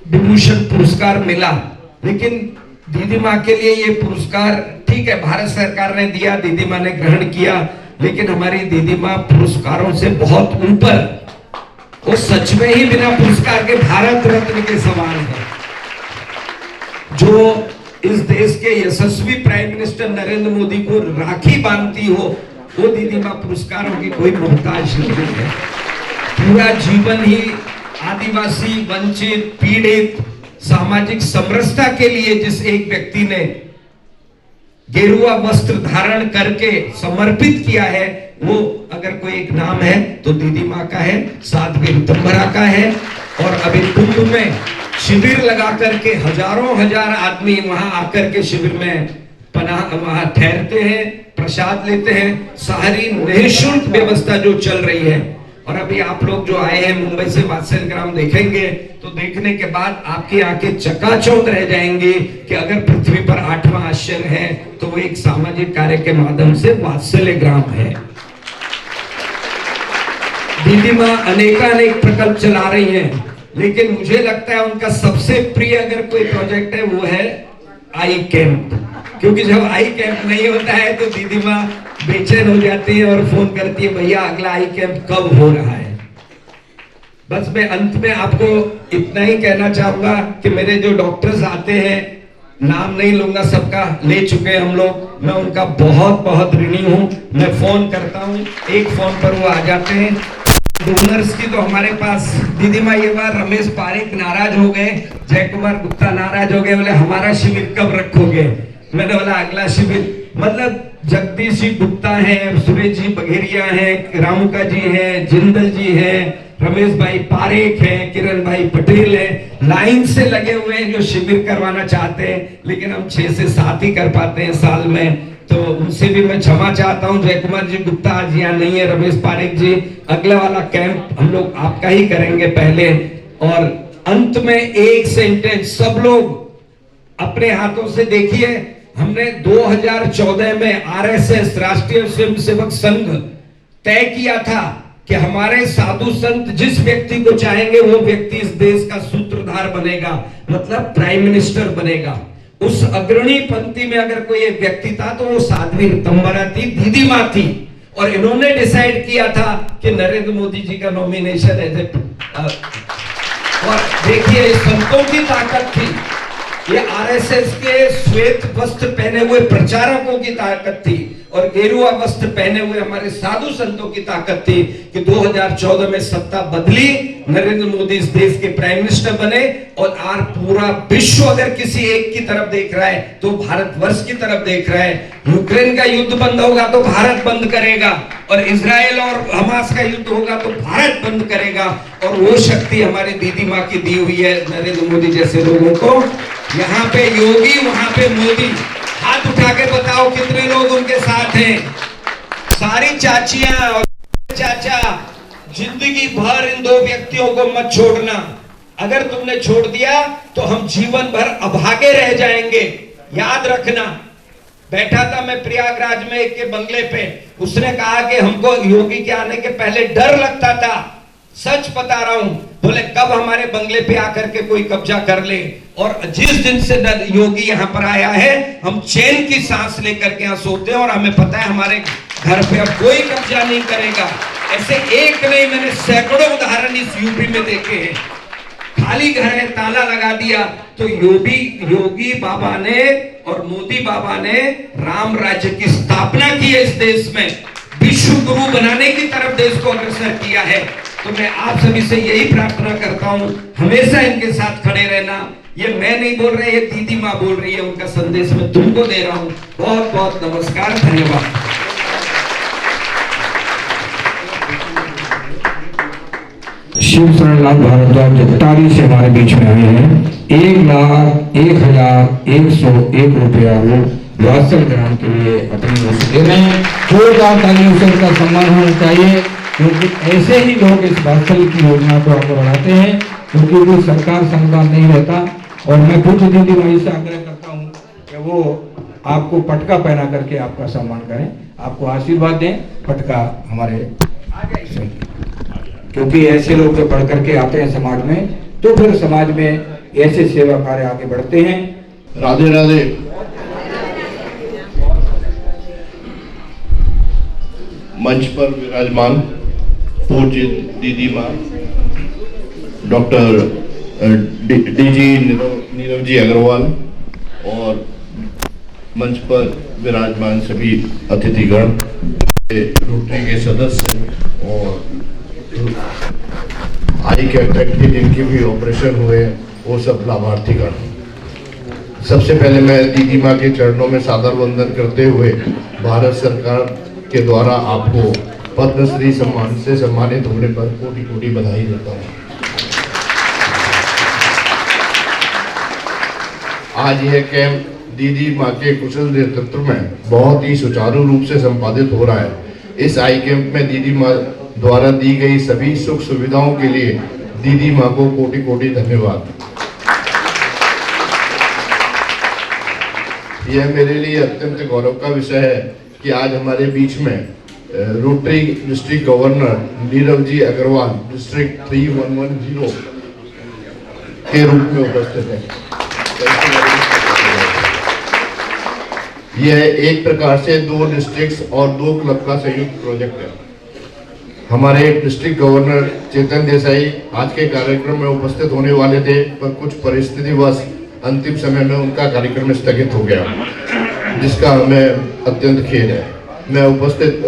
विभूषण पुरस्कार मिला, लेकिन दीदी माँ के लिए ये पुरस्कार ठीक है भारत सरकार ने दिया, दीदी माँ ने ग्रहण किया, लेकिन हमारी दीदी माँ पुरस्कारों से बहुत ऊपर, वो सच में ही बिना पुरस्कार के भारत रत्न के समान है। जो इस देश के यशस्वी प्राइम मिनिस्टर नरेंद्र मोदी को राखी बांधती हो, वो दीदी माँ पुरस्कारों की कोई मोहताज नहीं है। पूरा जीवन ही आदिवासी, वंचित, पीड़ित, सामाजिक समरसता के लिए जिस एक व्यक्ति ने गेरुआ वस्त्र धारण करके समर्पित किया है, वो अगर कोई एक नाम है तो दीदी माँ का है, साध्वी ऋतंभरा का है। और अभी कुंभ में शिविर लगा करके हजार आदमी वहां आकर के शिविर में पनाह वहां ठहरते हैं, प्रसाद लेते हैं, सारी निःशुल्क व्यवस्था जो चल रही है। और अभी आप लोग जो आए हैं मुंबई से वात्सल्य ग्राम देखेंगे तो देखने के बाद आपकी आंखें चकाचौंध रह जाएंगी कि अगर पृथ्वी पर 8वां आश्चर्य है तो वो एक सामाजिक कार्य के माध्यम से वात्सल्य ग्राम है। दीदी माँ अनेक प्रकल्प चला रही हैं, लेकिन मुझे लगता है उनका सबसे प्रिय अगर कोई प्रोजेक्ट है वो है आई कैंप, क्योंकि जब आई कैंप नहीं होता है तो दीदी माँ बेचैन हो जाती है और फोन करती है, भैया अगला आई कैंप कब हो रहा है। बस मैं अंत में आपको इतना ही कहना चाहूंगा कि मेरे जो डॉक्टर्स आते हैं, नाम नहीं लूंगा, सबका ले चुके हम लोग, मैं उनका बहुत ऋणी हूं। मैं फोन करता हूं, एक फोन पर वो आ जाते हैं। डोनर्स की तो हमारे पास दीदी माँ ये बार रमेश पारेख नाराज हो गए, जय कुमार गुप्ता नाराज हो गए, बोले हमारा शिविर कब रखोगे। मैंने बोला अगला शिविर, मतलब जगदीश जी गुप्ता हैं, सुरेश जी बघेरिया हैं, रामुका जी हैं, जिंदल जी हैं, रमेश भाई पारेख हैं, किरण भाई पटेल हैं, लाइन से लगे हुए हैं जो शिविर करवाना चाहते हैं, लेकिन हम 6 से 7 ही कर पाते हैं साल में, तो उनसे भी मैं क्षमा चाहता हूं। जय कुमार जी गुप्ता आज यहाँ नहीं है, रमेश पारेख जी, अगला वाला कैंप हम लोग आपका ही करेंगे पहले। और अंत में एक सेंटेंस, सब लोग अपने हाथों से देखिए, हमने 2014 में आरएसएस राष्ट्रीय स्वयंसेवक संघ तय किया था कि हमारे साधु संत जिस व्यक्ति को चाहेंगे वो व्यक्ति इस देश का सूत्रधार बनेगा, मतलब प्राइम मिनिस्टर बनेगा। उस अग्रणी पंक्ति में अगर कोई एक व्यक्ति था तो वो साध्वी ऋतंभरा थी, दीदी माँ थी। और इन्होंने डिसाइड किया था कि नरेंद्र मोदी जी का नॉमिनेशन है। और देखिए संतों की ताकत थी, ये आरएसएस के श्वेत वस्त्र पहने हुए प्रचारकों की ताकत थी और गेरुआ वस्त्र पहने हुए हमारे साधु संतों की ताकत थी कि 2014 में सत्ता बदली, नरेंद्र मोदी इस देश के प्राइम मिनिस्टर बने। और आज पूरा विश्व अगर किसी एक की तरफ देख रहा है तो भारतवर्ष की तरफ देख रहा है। यूक्रेन का युद्ध बंद होगा तो भारत बंद करेगा, और इजराइल और हमास का युद्ध होगा तो भारत बंद करेगा। और वो शक्ति हमारी दीदी माँ की दी हुई है नरेंद्र मोदी जैसे लोगों को। यहाँ पे योगी, वहां पे मोदी, हाथ उठा के बताओ कितने लोग उनके साथ हैं। सारी चाचियां और चाचा, जिंदगी भर इन 2 व्यक्तियों को मत छोड़ना। अगर तुमने छोड़ दिया तो हम जीवन भर अभागे रह जाएंगे, याद रखना। बैठा था मैं प्रयागराज में एक के बंगले पे, उसने कहा कि हमको योगी के आने के पहले डर लगता था, सच बता रहा हूं, बोले कब हमारे बंगले पे आकर के कोई कब्जा कर ले। और जिस दिन से योगी यहाँ पर आया है हम चैन की सांस लेकर के यहाँ सोते हैं और हमें पता है हमारे घर पे अब कोई कब्जा नहीं करेगा। ऐसे एक नहीं, मैंने सैकड़ों उदाहरण इस यूपी में देखे हैं। खाली घर है, ताला लगा दिया, तो योगी बाबा ने और मोदी बाबा ने राम राज्य की स्थापना की है इस देश में, विश्व गुरु बनाने की तरफ देश को अग्रसर किया है। तो मैं आप सभी से यही प्रार्थना करता हूं, हमेशा इनके साथ खड़े रहना। ये मैं नहीं बोल रहा, ये दीदी माँ बोल रही है, उनका संदेश मैं तुमको दे रहा हूं। बहुत बहुत नमस्कार, धन्यवाद। शिव शरण लाल भारद्वाज 41 से हमारे बीच में आए हैं। 1,01,101 रुपया वो वात्सल ग्राम के लिए अपनी ओर से दे रहे हैं। जोरदार तालियों से उनका सम्मान होना चाहिए, क्योंकि ऐसे ही लोग इस वात्सल की योजना को आगे बढ़ाते हैं, क्योंकि कोई सरकार संगठन नहीं रहता। और मैं पूज्य दीदी माई से आग्रह करता हूँ कि वो आपको पटका पहना करके आपका सम्मान करें, आपको आशीर्वाद दें, पटका हमारे, क्योंकि ऐसे लोग जो बढ़ करके आते हैं समाज में, तो फिर समाज में ऐसे सेवा कार्य आगे बढ़ते हैं। राधे राधे। मंच पर विराजमान पूज्य दीदी माँ डॉक्टर डीजी नीरव जी अग्रवाल और मंच पर विराजमान सभी अतिथिगण, रोटरी के सदस्य और आई कैटेगरी के जिनके भी ऑपरेशन हुए वो सब लाभार्थीगण। सबसे पहले मैं दीदी माँ के चरणों में सादर वंदन करते हुए भारत सरकार के द्वारा आपको पद्मश्री सम्मान से सम्मानित होने पर कोटि कोटि बधाई देता हूँ। आज यह कैंप दीदी माँ के कुशल नेतृत्व में बहुत ही सुचारू रूप से संपादित हो रहा है। इस आई कैंप में दीदी माँ द्वारा दी गई सभी सुख सुविधाओं के लिए दीदी माँ को कोटि कोटि धन्यवाद। यह मेरे लिए अत्यंत गौरव का विषय है कि आज हमारे बीच में रोटरी डिस्ट्रिक्ट गवर्नर नीरव जी अग्रवाल डिस्ट्रिक्ट 3110 के रूप में उपस्थित है। यह एक प्रकार से 2 डिस्ट्रिक्ट्स और 2 क्लब का संयुक्त प्रोजेक्ट है। हमारे डिस्ट्रिक्ट गवर्नर चेतन देसाई आज के कार्यक्रम में उपस्थित होने वाले थे, पर कुछ परिस्थितिवश अंतिम समय में उनका कार्यक्रम स्थगित हो गया, जिसका हमें अत्यंत खेद है। मैं उपस्थित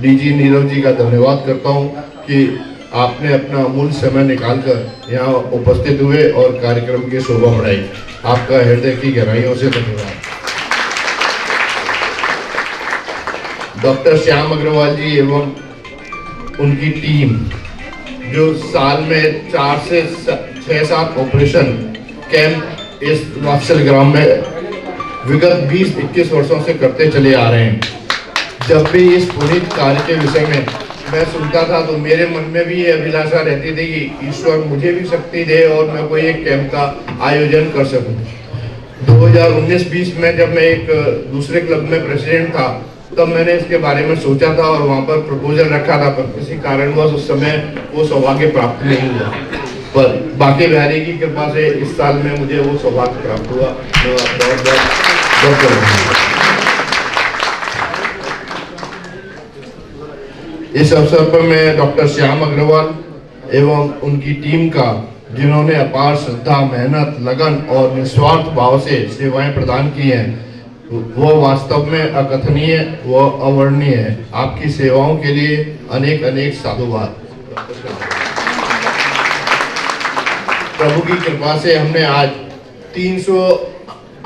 डीजी नीरव जी का धन्यवाद करता हूं कि आपने अपना अमूल्य समय निकालकर यहाँ उपस्थित हुए और कार्यक्रम की शोभा बढ़ाई। आपका हृदय की गहराइयों से धन्यवाद। डॉक्टर श्याम अग्रवाल जी एवं उनकी टीम जो साल में 4 से 6-7 ऑपरेशन कैंप इस वात्सल ग्राम में विगत 20-21 वर्षों से करते चले आ रहे हैं। जब भी इस पुनीत कार्य के विषय में मैं सुनता था तो मेरे मन में भी ये अभिलाषा रहती थी कि ईश्वर मुझे भी शक्ति दे और मैं कोई एक कैंप का आयोजन कर सकूं। 2019-20 में जब मैं एक दूसरे क्लब में प्रेसिडेंट था, तब मैंने इसके बारे में सोचा था और वहाँ पर प्रपोजल रखा था, पर किसी कारणवश उस समय वो सौभाग्य प्राप्त नहीं हुआ। पर बाकी बिहारी की कृपा से इस साल में मुझे वो सौभाग्य प्राप्त हुआ। इस अवसर पर मैं डॉक्टर श्याम अग्रवाल एवं उनकी टीम का, जिन्होंने अपार श्रद्धा, मेहनत, लगन और निस्वार्थ भाव से सेवाएं प्रदान की हैं, वो वास्तव में अकथनीय व अवर्णनीय है। आपकी सेवाओं के लिए अनेक अनेक साधुवाद। प्रभु की कृपा से हमने आज 300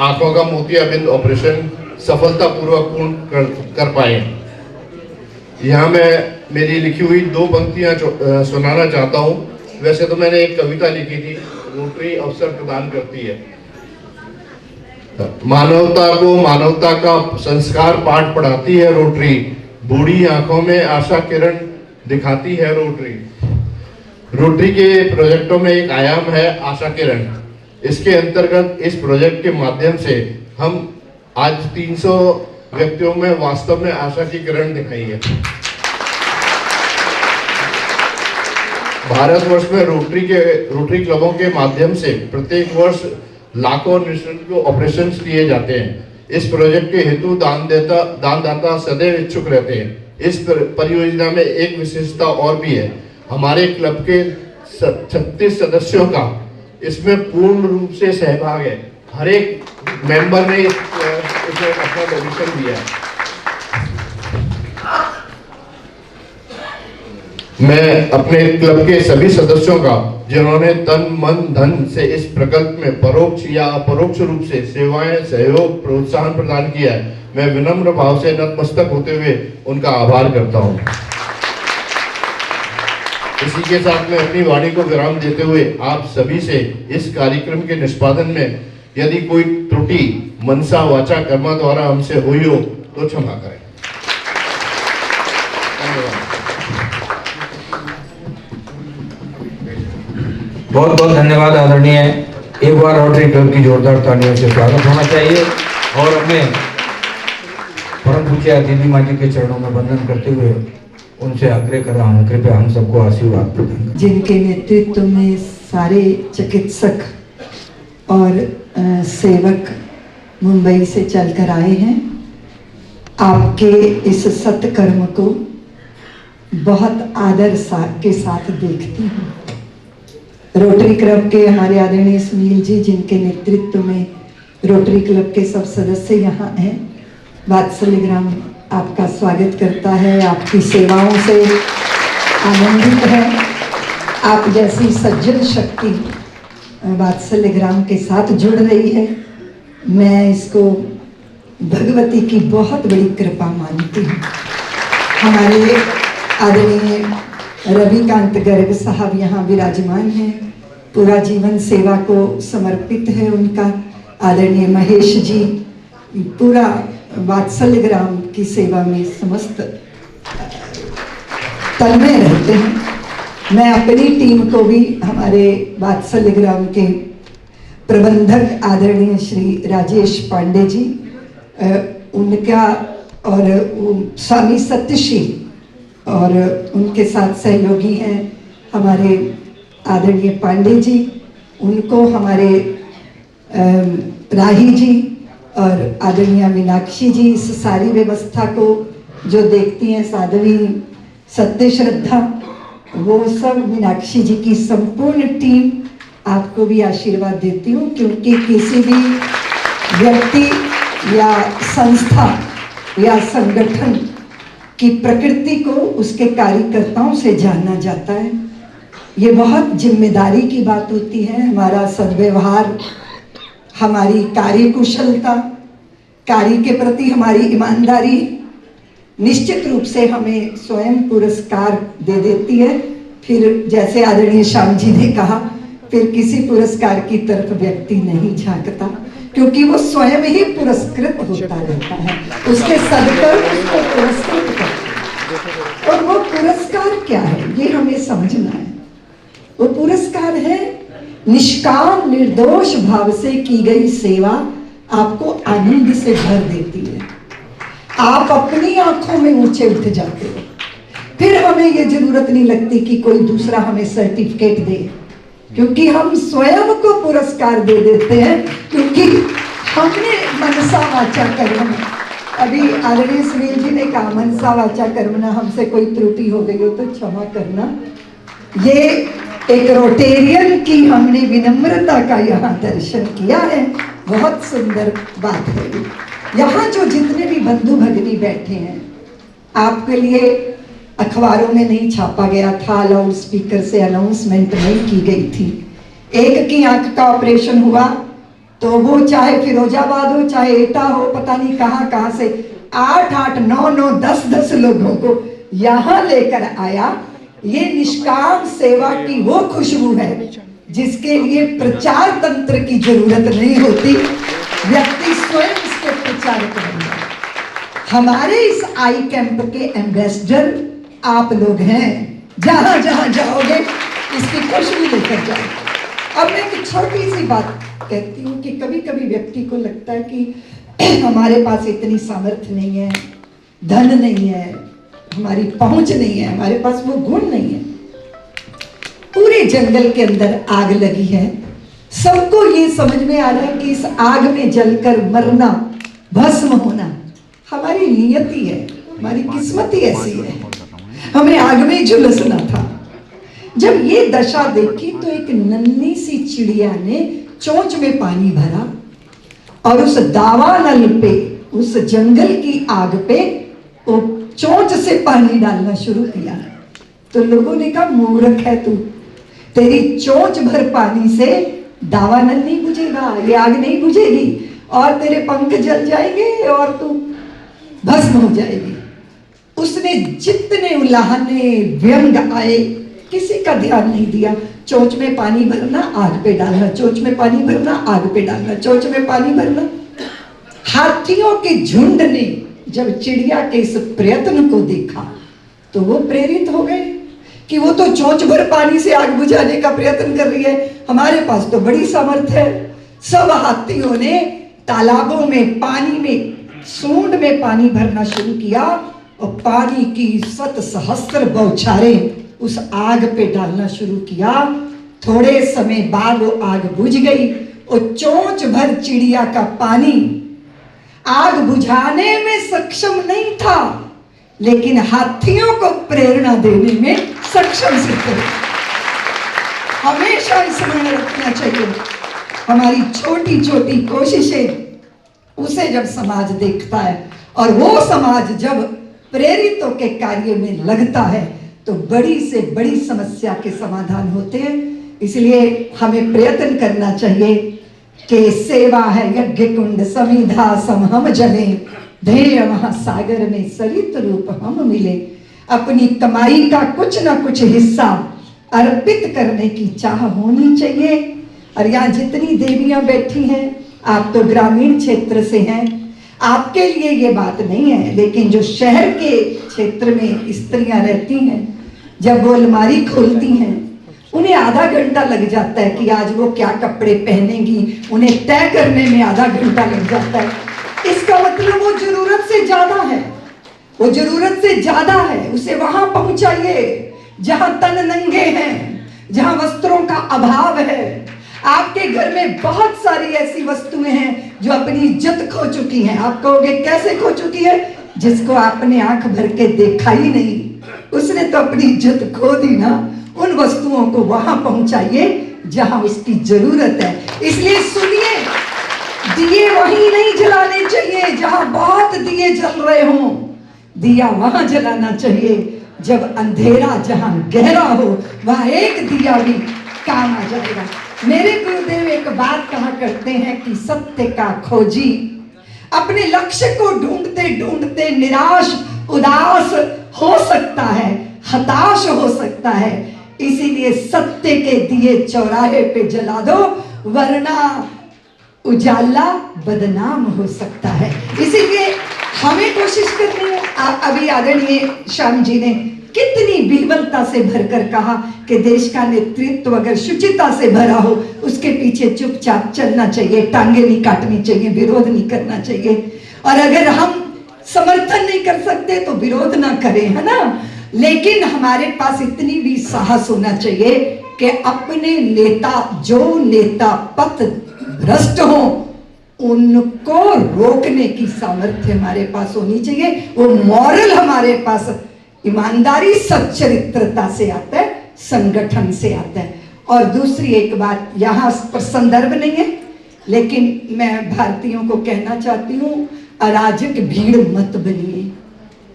आंखों का मोतियाबिंद ऑपरेशन सफलतापूर्वक पूर्ण कर पाए। यहाँ मैं मेरी लिखी हुई 2 पंक्तियां सुनाना चाहता हूँ। वैसे तो मैंने एक कविता लिखी थी, रोटरी अवसर प्रदान करती है। मानवता को मानवता का संस्कार पाठ पढ़ाती है रोटरी, बूढ़ी आंखों में आशा किरण दिखाती है रोटरी। रोटरी के प्रोजेक्टों में एक आयाम है आशा किरण। इसके अंतर्गत इस प्रोजेक्ट के माध्यम से हम आज 300 व्यक्तियों में वास्तव में आशा की किरण दिखाई है। भारतवर्ष में रोटरी क्लबों के माध्यम से प्रत्येक वर्ष लाखों निःशुल्क ऑपरेशन किए जाते हैं। इस प्रोजेक्ट के हेतु दानदाता सदैव इच्छुक रहते हैं। इस परियोजना में एक विशेषता और भी है। हमारे क्लब के 36 सदस्यों का इसमें पूर्ण रूप से सहभाग है। हर एक मेंबर ने इसमें अपना डोनेशन दिया है। मैं अपने क्लब के सभी सदस्यों का, जिन्होंने तन मन धन से इस प्रकल्प में परोक्ष या अपरोक्ष रूप से सेवाएं, सहयोग, प्रोत्साहन प्रदान किया है, मैं विनम्र भाव से नतमस्तक होते हुए उनका आभार करता हूं। इसी के साथ में अपनी वाणी को विराम देते हुए आप सभी से इस कार्यक्रम के निष्पादन में यदि कोई त्रुटि मनसा वाचा कर्मा द्वारा हमसे हुई हो तो क्षमा करें। बहुत बहुत धन्यवाद आदरणीय। एक बार रोटरी क्लब की जोरदार तालियों से स्वागत होना चाहिए और अपने परम पूज्य दीदी माँ जी के चरणों में वंदन करते हुए उनसे आग्रह कर रहा हूँ, कृपया हम सबको आशीर्वाद प्रदान करें। जिनके नेतृत्व में सारे चिकित्सक और सेवक मुंबई से चलकर आए हैं, आपके इस सत्कर्म को बहुत आदर के साथ देखती हूँ। रोटरी क्लब के हमारे आदरणीय सुनील जी, जिनके नेतृत्व में रोटरी क्लब के सब सदस्य यहाँ हैं, वात्सल्य ग्राम आपका स्वागत करता है, आपकी सेवाओं से आनंदित है। आप जैसी सज्जन शक्ति वात्सल्य ग्राम के साथ जुड़ रही है, मैं इसको भगवती की बहुत बड़ी कृपा मानती हूँ। हमारे आदरणीय रविकांत गर्ग साहब यहाँ विराजमान हैं, पूरा जीवन सेवा को समर्पित है उनका। आदरणीय महेश जी पूरा वात्सल्य ग्राम की सेवा में समस्त तन्मय रहते हैं। मैं अपनी टीम को भी, हमारे वात्सल्य ग्राम के प्रबंधक आदरणीय श्री राजेश पांडे जी, उनका और स्वामी सत्यशील और उनके साथ सहयोगी हैं हमारे आदरणीय पांडे जी, उनको हमारे राही जी और आदरणीय मीनाक्षी जी, इस सारी व्यवस्था को जो देखती हैं, साध्वी सत्य श्रद्धा, वो सब मीनाक्षी जी की संपूर्ण टीम आपको भी आशीर्वाद देती हूँ, क्योंकि किसी भी व्यक्ति या संस्था या संगठन की प्रकृति को उसके कार्यकर्ताओं से जाना जाता है। ये बहुत जिम्मेदारी की बात होती है। हमारा सद्व्यवहार, हमारी कार्यकुशलता, कार्य के प्रति हमारी ईमानदारी निश्चित रूप से हमें स्वयं पुरस्कार दे देती है। फिर जैसे आदरणीय श्याम जी ने कहा, फिर किसी पुरस्कार की तरफ व्यक्ति नहीं झांकता, क्योंकि वो स्वयं ही पुरस्कृत होता रहता है, उसके सदकर्म उसको पुरस्कृत करते। और वो पुरस्कार क्या है, ये हमें समझना है। वो पुरस्कार है निष्काम निर्दोष भाव से की गई सेवा आपको आनंद से भर देती है। आप अपनी आंखों में ऊंचे उठ जाते हो। फिर हमें ये जरूरत नहीं लगती कि कोई दूसरा हमें सर्टिफिकेट दे, क्योंकि हम स्वयं को पुरस्कार दे देते हैं, क्योंकि हमने मनसा वाचा कर्म। अभी आदरणीय सुनील जी ने कहा मनसा वाचा कर्मना, हमसे कोई त्रुटि हो गई हो तो क्षमा करना। ये एक रोटेरियन की हमने विनम्रता का यहाँ दर्शन किया है। बहुत सुंदर बात है। यहाँ जो जितने भी बंधु भगिनी बैठे हैं, आपके लिए अखबारों में नहीं छापा गया था, लाउड स्पीकर से अनाउंसमेंट नहीं की गई थी। एक की आंख का ऑपरेशन हुआ तो वो चाहे फिरोजाबाद हो, चाहे एटा हो, पता नहीं कहाँ कहाँ से 8-8, 9-9, 10-10 लोगों को यहाँ लेकर आया। ये निष्काम सेवा की वो खुशबू है जिसके लिए प्रचार तंत्र की जरूरत नहीं होती, व्यक्ति स्वयं इसके प्रचार करेंगे। हमारे इस आई कैंप के एम्बेसडर आप लोग हैं। जहां जहां जाओगे इसकी खुशबू लेकर जाओ। अब मैं एक छोटी सी बात कहती हूँ कि कभी कभी व्यक्ति को लगता है कि हमारे पास इतनी सामर्थ्य नहीं है, धन नहीं है, हमारी पहुंच नहीं है, हमारे पास वो गुण नहीं है। पूरे जंगल के अंदर आग लगी है, सबको ये समझ में आ रहा है कि इस आग में जलकर मरना, भस्म होना हमारी नियति है, हमारी किस्मत ही ऐसी है, हमें आग में झुलसना था। जब ये दशा देखी तो एक नन्ही सी चिड़िया ने चोंच में पानी भरा और उस दावानल पे, उस जंगल की आग पे वो चोंच से पानी डालना शुरू किया। तो लोगों ने कहा मूर्ख है तू, तेरी चोंच भर पानी से दावानल नहीं बुझेगा, ये आग नहीं बुझेगी और तेरे पंख जल जाएंगे और तू भस्म हो जाएगी। उसने जितने उल्लाहने व्यंग आए किसी का ध्यान नहीं दिया। चोंच में पानी भरना, आग पे डालना, चोंच में पानी भरना, आग पे डालना, चोंच में पानी भरना। हाथियों के झुंड ने जब चिड़िया के इस प्रयत्न को देखा तो वो प्रेरित हो गए कि वो तो चोंच भर पानी से आग बुझाने का प्रयत्न कर रही है, हमारे पास तो बड़ी सामर्थ्य है। सब हाथियों ने तालाबों में, पानी में, सूंड में पानी भरना शुरू किया और पानी की 7 सहस्त्र बौछारें उस आग पे डालना शुरू किया। थोड़े समय बाद वो आग बुझ गई और चोंच भर चिड़िया का पानी आग बुझाने में सक्षम नहीं था, लेकिन हाथियों को प्रेरणा देने में सक्षम सिद्ध हुआ। हमेशा स्मरण रखना चाहिए, हमारी छोटी छोटी कोशिशें उसे जब समाज देखता है और वो समाज जब प्रेरितों के कार्य में लगता है तो बड़ी से बड़ी समस्या के समाधान होते हैं। इसलिए हमें प्रयत्न करना चाहिए कि सेवा है यज्ञ कुंड समिधा समहम जले, ध्येय महासागर में सरित रूप हम मिले। अपनी कमाई का कुछ ना कुछ हिस्सा अर्पित करने की चाह होनी चाहिए। और यहाँ जितनी देवियां बैठी हैं, आप तो ग्रामीण क्षेत्र से हैं, आपके लिए ये बात नहीं है, लेकिन जो शहर के क्षेत्र में स्त्रियां रहती हैं, जब वो अलमारी खोलती हैं उन्हें आधा घंटा लग जाता है कि आज वो क्या कपड़े पहनेंगी, उन्हें तय करने में आधा घंटा लग जाता है। इसका मतलब वो जरूरत से ज्यादा है, वो जरूरत से ज्यादा है। उसे वहां पहुंचाइए जहां तन नंगे हैं, जहां वस्त्रों का अभाव है। आपके घर में बहुत सारी ऐसी वस्तुएं हैं जो अपनी इज्जत खो चुकी हैं। आप कहोगे कैसे खो चुकी है? जिसको आपने आंख भर के देखा ही नहीं, उसने तो अपनी इज्जत खो दी ना। उन वस्तुओं को वहां पहुंचाइए जहां उसकी जरूरत है। इसलिए सुनिए, दिए वहीं नहीं जलाने चाहिए जहां बहुत दिए जल रहे हों, दिया वहां जलाना चाहिए जब अंधेरा जहां गहरा हो, वहां एक दिया भी काम आ जाएगा। मेरे गुरुदेव एक बात कहा करते हैं कि सत्य का खोजी अपने लक्ष्य को ढूंढते ढूंढते निराश उदास हो सकता है, हताश हो सकता है। इसीलिए सत्य के दिए चौराहे पे जला दो, वरना उजाला बदनाम हो सकता है। इसीलिए हमें कोशिश करनी है। अभी आदरणीय श्याम जी ने कितनी विह्वलता से भरकर कहा कि देश का नेतृत्व अगर शुचिता से भरा हो, उसके पीछे चुपचाप चलना चाहिए, टांगे नहीं काटनी चाहिए, विरोध नहीं करना चाहिए। और अगर हम समर्थन नहीं कर सकते तो विरोध ना करें, है ना। लेकिन हमारे पास इतनी भी साहस होना चाहिए कि अपने नेता, जो नेता पथ भ्रष्ट हो, उनको रोकने की सामर्थ्य हमारे पास होनी चाहिए। वो मॉरल हमारे पास ईमानदारी सच्चरित्रता से आता है, संगठन से आता है। और दूसरी एक बात, यहाँ पर संदर्भ नहीं है, लेकिन मैं भारतीयों को कहना चाहती हूँ, अराजक भीड़ मत बनिए।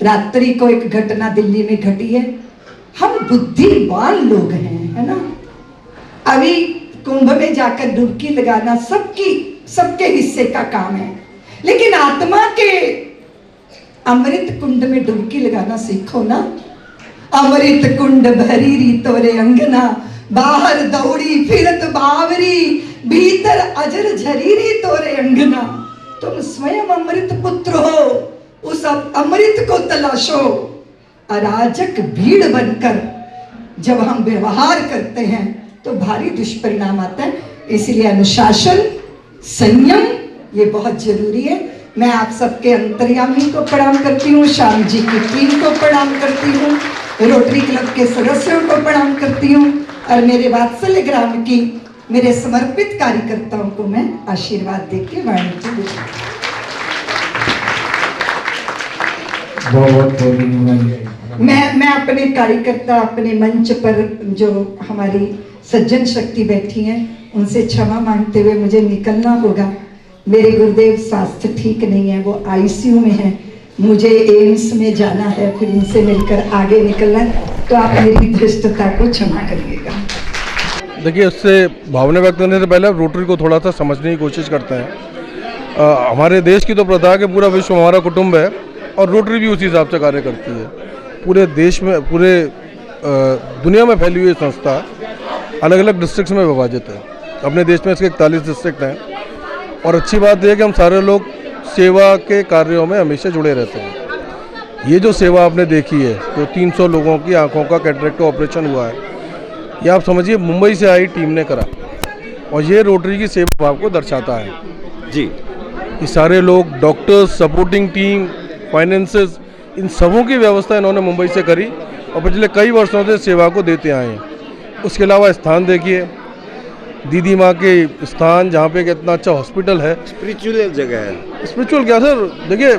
रात्रि को एक घटना दिल्ली में घटी है। हम बुद्धिमान लोग हैं, है ना। अभी कुंभ में जाकर डुबकी लगाना सबके हिस्से का काम है, लेकिन आत्मा के अमृत कुंड में डुबकी लगाना सीखो ना। अमृत कुंड भरी री तोरे अंगना, बाहर दौड़ी फिरत बावरी, भीतर अजर झरीरी तोरे अंगना। तुम स्वयं अमृत पुत्र हो, उस अमृत को तलाशो। अराजक भीड़ बनकर जब हम व्यवहार करते हैं तो भारी दुष्परिणाम आता है। इसलिए अनुशासन, संयम ये बहुत जरूरी है। मैं आप सबके अंतर्यामी को प्रणाम करती हूँ, श्याम जी की टीम को प्रणाम करती हूँ, रोटरी क्लब के सदस्यों को प्रणाम करती हूँ, और मेरे वात्सल्य ग्राम की मेरे समर्पित कार्यकर्ताओं को मैं आशीर्वाद देके वाणी को मैं अपने कार्यकर्ता, अपने मंच पर जो हमारी सज्जन शक्ति बैठी हैं, उनसे क्षमा मांगते हुए मुझे निकलना होगा। मेरे गुरुदेव स्वास्थ्य ठीक नहीं है, वो आईसीयू में है, मुझे एम्स में जाना है, फिर उनसे मिलकर आगे निकलना है, तो आप मेरी धृष्टता को क्षमा करिएगा। देखिए, उससे भावना व्यक्त करने से पहले रोटरी को थोड़ा सा समझने की कोशिश करते हैं। हमारे देश की तो प्रथा है कि पूरा विश्व हमारा कुटुंब है, और रोटरी भी उसी हिसाब से कार्य करती है। पूरे देश में, पूरे दुनिया में फैली हुई संस्था है, अलग अलग डिस्ट्रिक्ट्स में विभाजित है। अपने देश में इसके 41 डिस्ट्रिक्ट हैं और अच्छी बात यह है कि हम सारे लोग सेवा के कार्यों में हमेशा जुड़े रहते हैं। ये जो सेवा आपने देखी है, जो 300 लोगों की आंखों का कैटरेक्ट का ऑपरेशन हुआ है, ये आप समझिए मुंबई से आई टीम ने करा और ये रोटरी की सेवा भाव को दर्शाता है जी। ये सारे लोग, डॉक्टर्स, सपोर्टिंग टीम, फाइनेंसेस, इन सबों की व्यवस्था इन्होंने मुंबई से करी और पिछले कई वर्षों से सेवा को देते आए हैं। उसके अलावा स्थान देखिए, दीदी माँ के स्थान, जहाँ पे कितना अच्छा हॉस्पिटल है, स्पिरिचुअल जगह है। स्पिरिचुअल क्या सर, देखिए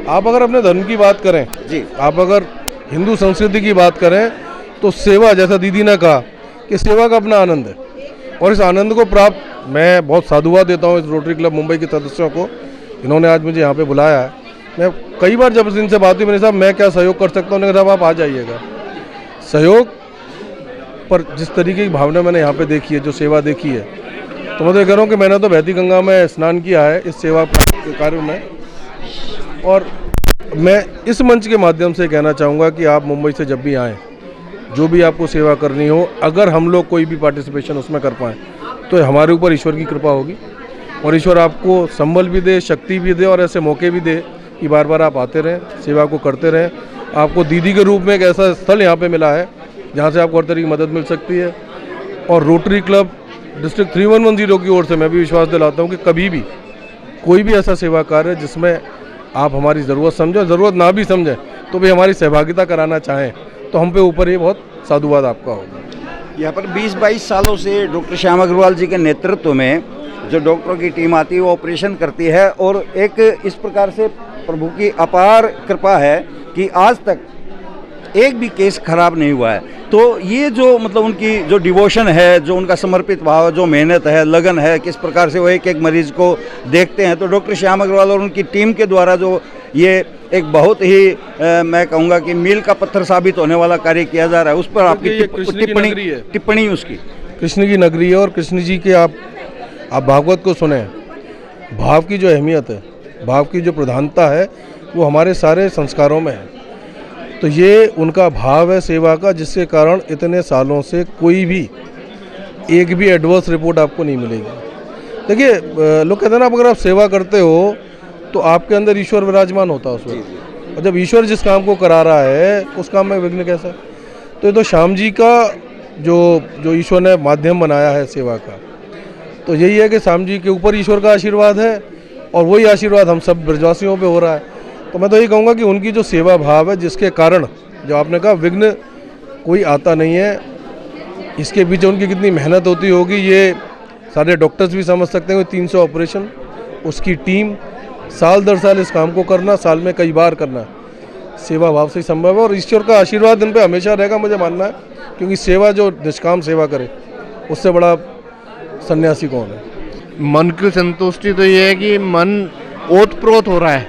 आप अगर अपने धर्म की बात करें जी, आप अगर हिंदू संस्कृति की बात करें तो सेवा, जैसा दीदी ने कहा कि सेवा का अपना आनंद है और इस आनंद को प्राप्त मैं बहुत साधुवाद देता हूँ इस रोटरी क्लब मुंबई के सदस्यों को। इन्होंने आज मुझे यहाँ पे बुलाया है। मैं कई बार जब इनसे बात हुई, मैंने साहब मैं क्या सहयोग कर सकता हूँ, उन्होंने कहा आप आ जाइएगा। सहयोग पर जिस तरीके की भावना मैंने यहाँ पे देखी है, जो सेवा देखी है, तो मैं तो कह रहा हूँ कि मैंने तो बहती गंगा में स्नान किया है इस सेवा कार्य में। और मैं इस मंच के माध्यम से कहना चाहूँगा कि आप मुंबई से जब भी आएँ, जो भी आपको सेवा करनी हो, अगर हम लोग कोई भी पार्टिसिपेशन उसमें कर पाएँ तो हमारे ऊपर ईश्वर की कृपा होगी और ईश्वर आपको संबल भी दे, शक्ति भी दे और ऐसे मौके भी दे कि बार बार आप आते रहें, सेवा को करते रहें। आपको दीदी के रूप में एक ऐसा स्थल यहाँ पे मिला है जहाँ से आपको हर तरह की मदद मिल सकती है। और रोटरी क्लब डिस्ट्रिक्ट 3110 की ओर से मैं भी विश्वास दिलाता हूँ कि कभी भी कोई भी ऐसा सेवा कार्य जिसमें आप हमारी ज़रूरत समझें, ज़रूरत ना भी समझें तो भी हमारी सहभागिता कराना चाहें तो हम पे ऊपर ये बहुत साधुवाद आपका होगा। यहाँ पर 20-22 सालों से डॉक्टर श्याम अग्रवाल जी के नेतृत्व में जो डॉक्टरों की टीम आती है वो ऑपरेशन करती है और एक इस प्रकार से प्रभु की अपार कृपा है कि आज तक एक भी केस खराब नहीं हुआ है। तो ये जो मतलब उनकी जो डिवोशन है, जो उनका समर्पित भाव है, जो मेहनत है, लगन है, किस प्रकार से वो एक एक मरीज को देखते हैं, तो डॉक्टर श्याम अग्रवाल और उनकी टीम के द्वारा जो ये एक बहुत ही मैं कहूँगा कि मील का पत्थर साबित होने वाला कार्य किया जा रहा है, उस पर आपकी टिप्पणी उसकी। कृष्ण की नगरी है और कृष्ण जी के आप भागवत को सुने, भाव की जो अहमियत है, भाव की जो प्रधानता है वो हमारे सारे संस्कारों में है। तो ये उनका भाव है सेवा का, जिसके कारण इतने सालों से कोई भी एक भी एडवर्स रिपोर्ट आपको नहीं मिलेगी। देखिए लोग कहते हैं ना, अगर आप सेवा करते हो तो आपके अंदर ईश्वर विराजमान होता है उस वक्त, और जब ईश्वर जिस काम को करा रहा है उस काम में विघ्न कैसा। तो ये तो श्याम जी का जो ईश्वर ने माध्यम बनाया है सेवा का, तो यही है कि श्याम जी के ऊपर ईश्वर का आशीर्वाद है और वही आशीर्वाद हम सब ब्रजवासियों पे हो रहा है। तो मैं तो यही कहूँगा कि उनकी जो सेवा भाव है, जिसके कारण जो आपने कहा विघ्न कोई आता नहीं है, इसके पीछे उनकी कितनी मेहनत होती होगी ये सारे डॉक्टर्स भी समझ सकते हैं। 300 ऑपरेशन, उसकी टीम, साल दर साल इस काम को करना, साल में कई बार करना, सेवा भाव से ही संभव है और ईश्वर का आशीर्वाद इन पर हमेशा रहेगा, मुझे मानना है। क्योंकि सेवा, जो निष्काम सेवा करे, उससे बड़ा सन्यासी कौन है। मन की संतुष्टि तो ये है कि मन ओतप्रोत हो रहा है,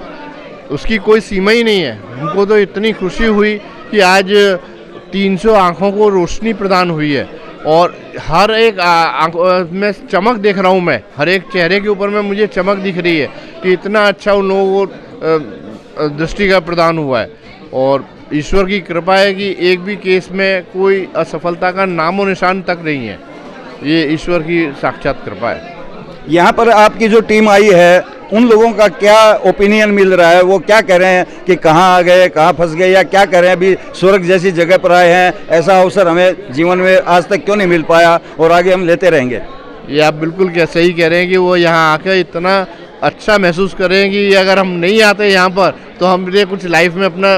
उसकी कोई सीमा ही नहीं है। हमको तो इतनी खुशी हुई कि आज 300 आँखों को रोशनी प्रदान हुई है और हर एक आँख में चमक देख रहा हूँ मैं, हर एक चेहरे के ऊपर में मुझे चमक दिख रही है कि इतना अच्छा उन लोगों को दृष्टि का प्रदान हुआ है। और ईश्वर की कृपा है कि एक भी केस में कोई असफलता का नामो निशान तक नहीं है, ये ईश्वर की साक्षात कृपा है। यहाँ पर आपकी जो टीम आई है, उन लोगों का क्या ओपिनियन मिल रहा है, वो क्या कह रहे हैं कि कहाँ आ गए, कहाँ फंस गए, या क्या कह रहे हैं अभी स्वर्ग जैसी जगह पर आए हैं, ऐसा अवसर हमें जीवन में आज तक क्यों नहीं मिल पाया और आगे हम लेते रहेंगे। ये आप बिल्कुल सही कह रहे हैं कि वो यहाँ आकर इतना अच्छा महसूस करें कि अगर हम नहीं आते यहाँ पर तो हमने कुछ लाइफ में अपना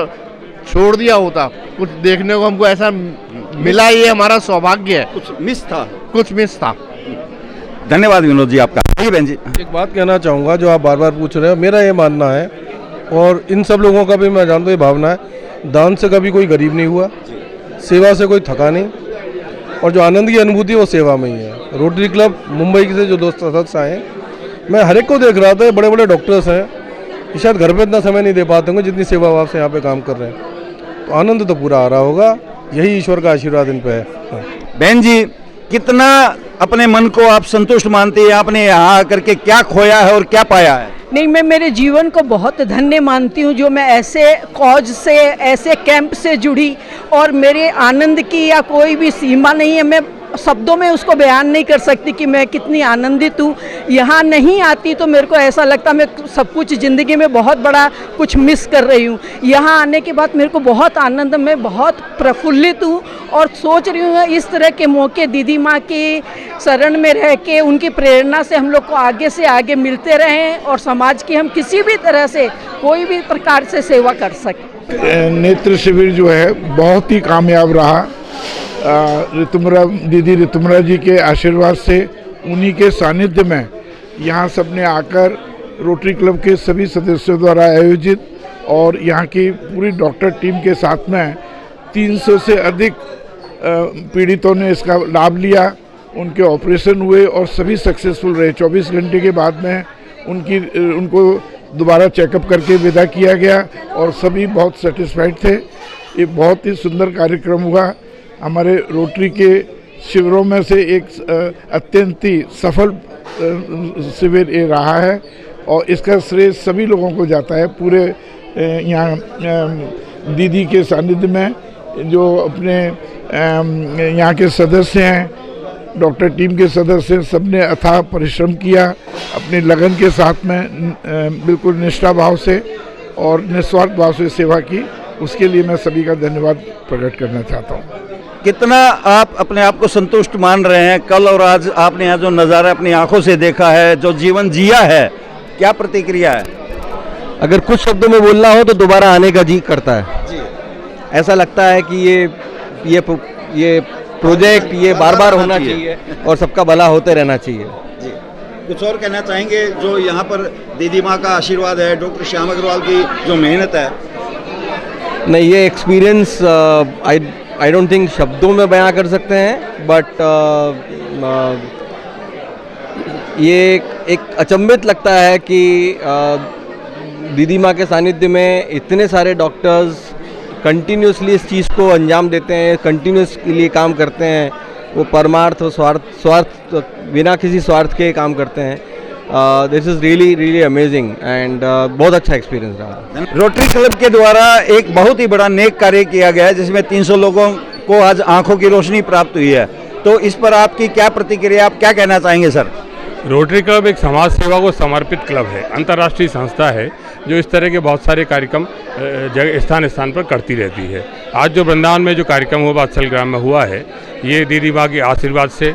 छोड़ दिया होता, कुछ देखने को हमको ऐसा मिला, ये हमारा सौभाग्य है। कुछ मिस था। धन्यवाद विनोद जी आपका। बहन जी, एक बात कहना चाहूँगा, जो आप बार बार पूछ रहे हो, मेरा ये मानना है और इन सब लोगों का भी मैं जानता हूँ ये भावना है, दान से कभी कोई गरीब नहीं हुआ, सेवा से कोई थका नहीं, और जो आनंद की अनुभूति वो सेवा में ही है। रोटरी क्लब मुंबई से जो दोस्त सदस्य आए, मैं हर एक को देख रहा था, बड़े बड़े डॉक्टर्स हैं, शायद घर पे इतना समय नहीं दे पाते होंगे जितनी सेवा भाव से यहाँ पे काम कर रहे हैं, तो आनंद तो पूरा आ रहा होगा, यही ईश्वर का आशीर्वाद इन पे है। बहन जी, कितना अपने मन को आप संतुष्ट मानते हैं, आपने यहाँ आकर के क्या खोया है और क्या पाया है? नहीं, मैं मेरे जीवन को बहुत धन्य मानती हूँ जो मैं ऐसे कॉज से, ऐसे कैंप से जुड़ी, और मेरे आनंद की या कोई भी सीमा नहीं है। मैं शब्दों में उसको बयान नहीं कर सकती कि मैं कितनी आनंदित हूँ। यहाँ नहीं आती तो मेरे को ऐसा लगता मैं सब कुछ ज़िंदगी में बहुत बड़ा कुछ मिस कर रही हूँ। यहाँ आने के बाद मेरे को बहुत आनंद, मैं बहुत प्रफुल्लित हूँ और सोच रही हूँ इस तरह के मौके दीदी माँ की शरण में रह के उनकी प्रेरणा से हम लोग को आगे से आगे मिलते रहें और समाज की हम किसी भी तरह से कोई भी प्रकार से सेवा कर सकें। नेत्र शिविर जो है बहुत ही कामयाब रहा। दीदी ऋतुमरा जी के आशीर्वाद से, उन्हीं के सानिध्य में यहाँ सबने आकर रोटरी क्लब के सभी सदस्यों द्वारा आयोजित और यहाँ की पूरी डॉक्टर टीम के साथ में 300 से अधिक पीड़ितों ने इसका लाभ लिया। उनके ऑपरेशन हुए और सभी सक्सेसफुल रहे। 24 घंटे के बाद में उनको दोबारा चेकअप करके विदा किया गया और सभी बहुत सेटिस्फाइड थे। ये बहुत ही सुंदर कार्यक्रम हुआ। हमारे रोटरी के शिविरों में से एक अत्यंत ही सफल शिविर ये रहा है और इसका श्रेय सभी लोगों को जाता है। पूरे यहाँ दीदी के सानिध्य में जो अपने यहाँ के सदस्य हैं, डॉक्टर टीम के सदस्य, सबने अथाह परिश्रम किया अपनी लगन के साथ में, बिल्कुल निष्ठा भाव से और निस्वार्थ भाव से सेवा की। उसके लिए मैं सभी का धन्यवाद प्रकट करना चाहता हूँ। कितना आप अपने आप को संतुष्ट मान रहे हैं? कल और आज आपने यहाँ जो नज़ारा अपनी आंखों से देखा है, जो जीवन जिया है, क्या प्रतिक्रिया है? अगर कुछ शब्दों में बोलना हो तो दोबारा आने का जी करता है जी। ऐसा लगता है कि ये प्रोजेक्ट ये बार बार होना चाहिए और सबका भला होते रहना चाहिए जी। कुछ और कहना चाहेंगे? जो यहाँ पर दीदी माँ का आशीर्वाद है, डॉक्टर श्याम अग्रवाल की जो मेहनत है। नहीं, ये एक्सपीरियंस आई डोंट थिंक शब्दों में बयां कर सकते हैं, बट ये एक अचंभित लगता है कि दीदी माँ के सानिध्य में इतने सारे डॉक्टर्स कंटिन्यूसली इस चीज़ को अंजाम देते हैं, कंटिन्यूस के लिए काम करते हैं। वो परमार्थ और स्वार्थ बिना किसी स्वार्थ के काम करते हैं। This is really amazing and बहुत अच्छा एक्सपीरियंस रहा। रोटरी क्लब के द्वारा एक बहुत ही बड़ा नेक कार्य किया गया है जिसमें 300 लोगों को आज आंखों की रोशनी प्राप्त हुई है, तो इस पर आपकी क्या प्रतिक्रिया, आप क्या कहना चाहेंगे सर? रोटरी क्लब एक समाज सेवा को समर्पित क्लब है, अंतर्राष्ट्रीय संस्था है जो इस तरह के बहुत सारे कार्यक्रम स्थान पर करती रहती है। आज जो वृंदावन में जो कार्यक्रम हुआ, वात्सल ग्राम में हुआ है, ये दीदी माँ के आशीर्वाद से,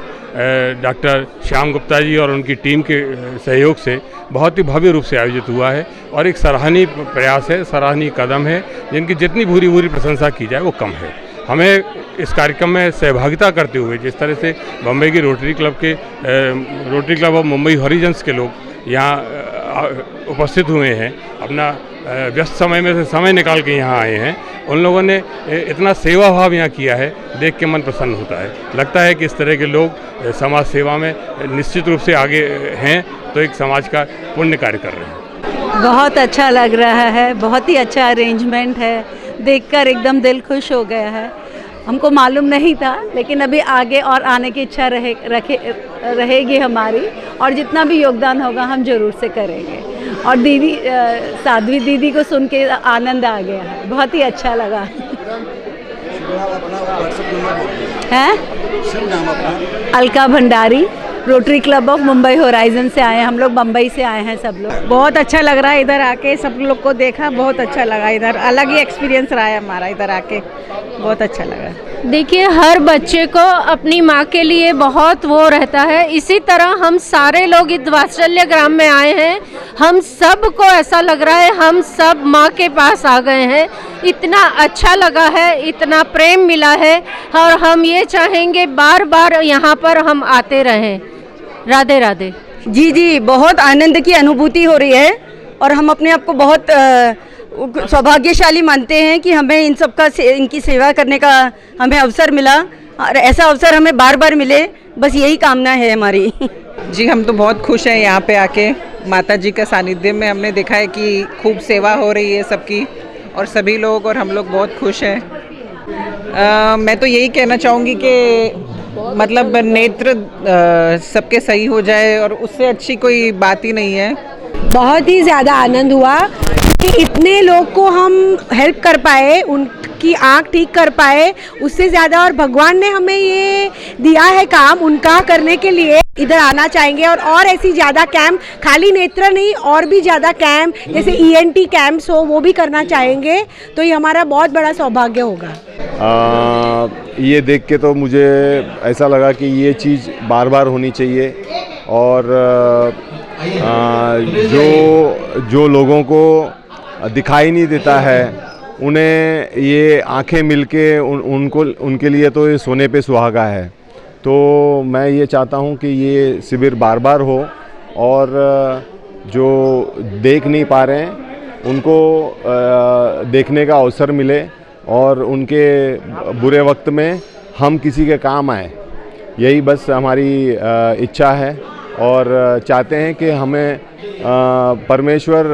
डॉक्टर श्याम गुप्ता जी और उनकी टीम के सहयोग से बहुत ही भव्य रूप से आयोजित हुआ है और एक सराहनीय प्रयास है, सराहनीय कदम है, जिनकी जितनी भूरी प्रशंसा की जाए वो कम है। हमें इस कार्यक्रम में सहभागिता करते हुए, जिस तरह से बम्बई की rotary club of Mumbai horizons के लोग यहाँ उपस्थित हुए हैं, अपना व्यस्त समय में से समय निकाल के यहाँ आए हैं, उन लोगों ने इतना सेवा भाव यहाँ किया है, देख के मन प्रसन्न होता है। लगता है कि इस तरह के लोग समाज सेवा में निश्चित रूप से आगे हैं, तो एक समाज का पुण्य कार्य कर रहे हैं। बहुत अच्छा लग रहा है, बहुत ही अच्छा अरेंजमेंट है, देखकर एकदम दिल खुश हो गया है। हमको मालूम नहीं था, लेकिन अभी आगे और आने की इच्छा रहेगी हमारी, और जितना भी योगदान होगा हम जरूर से करेंगे। और दीदी साध्वी दीदी को सुन के आनंद आ गया है, बहुत ही अच्छा लगा है। Alka Bhandari, rotary club of Mumbai horizon से आए हैं हम लोग, मुंबई से आए हैं सब लोग। बहुत अच्छा लग रहा है, इधर आके सब लोग को देखा, बहुत अच्छा लगा। इधर अलग ही एक्सपीरियंस रहा है हमारा, इधर आके बहुत अच्छा लगा। देखिए, हर बच्चे को अपनी माँ के लिए बहुत वो रहता है, इसी तरह हम सारे लोग इस वात्सल्य ग्राम में आए हैं। हम सब को ऐसा लग रहा है हम सब माँ के पास आ गए हैं। इतना अच्छा लगा है, इतना प्रेम मिला है, और हम ये चाहेंगे बार बार यहाँ पर हम आते रहें। राधे राधे। जी, बहुत आनंद की अनुभूति हो रही है और हम अपने आप को बहुत सौभाग्यशाली मानते हैं कि हमें इन सब का इनकी सेवा करने का हमें अवसर मिला, और ऐसा अवसर हमें बार बार मिले, बस यही कामना है हमारी। जी, हम तो बहुत खुश हैं यहाँ पे आके। माता जी का सानिध्य में हमने देखा है कि खूब सेवा हो रही है सबकी, और सभी लोग और हम लोग बहुत खुश हैं। मैं तो यही कहना चाहूँगी कि मतलब नेत्र सबके सही हो जाए, और उससे अच्छी कोई बात ही नहीं है। बहुत ही ज़्यादा आनंद हुआ कि इतने लोग को हम हेल्प कर पाए, उनकी आँख ठीक कर पाए, उससे ज़्यादा और भगवान ने हमें ये दिया है काम उनका करने के लिए इधर आना चाहेंगे और ऐसी ज़्यादा कैंप, खाली नेत्र नहीं और भी ज़्यादा कैंप जैसे ENT कैंप्स हो वो भी करना चाहेंगे, तो ये हमारा बहुत बड़ा सौभाग्य होगा। ये देख के तो मुझे ऐसा लगा कि ये चीज़ बार बार होनी चाहिए और जो लोगों को दिखाई नहीं देता है उन्हें ये आंखें मिलके उनके लिए तो ये सोने पे सुहागा है। तो मैं ये चाहता हूँ कि ये शिविर बार बार हो और जो देख नहीं पा रहे हैं उनको देखने का अवसर मिले और उनके बुरे वक्त में हम किसी के काम आए, यही बस हमारी इच्छा है और चाहते हैं कि हमें परमेश्वर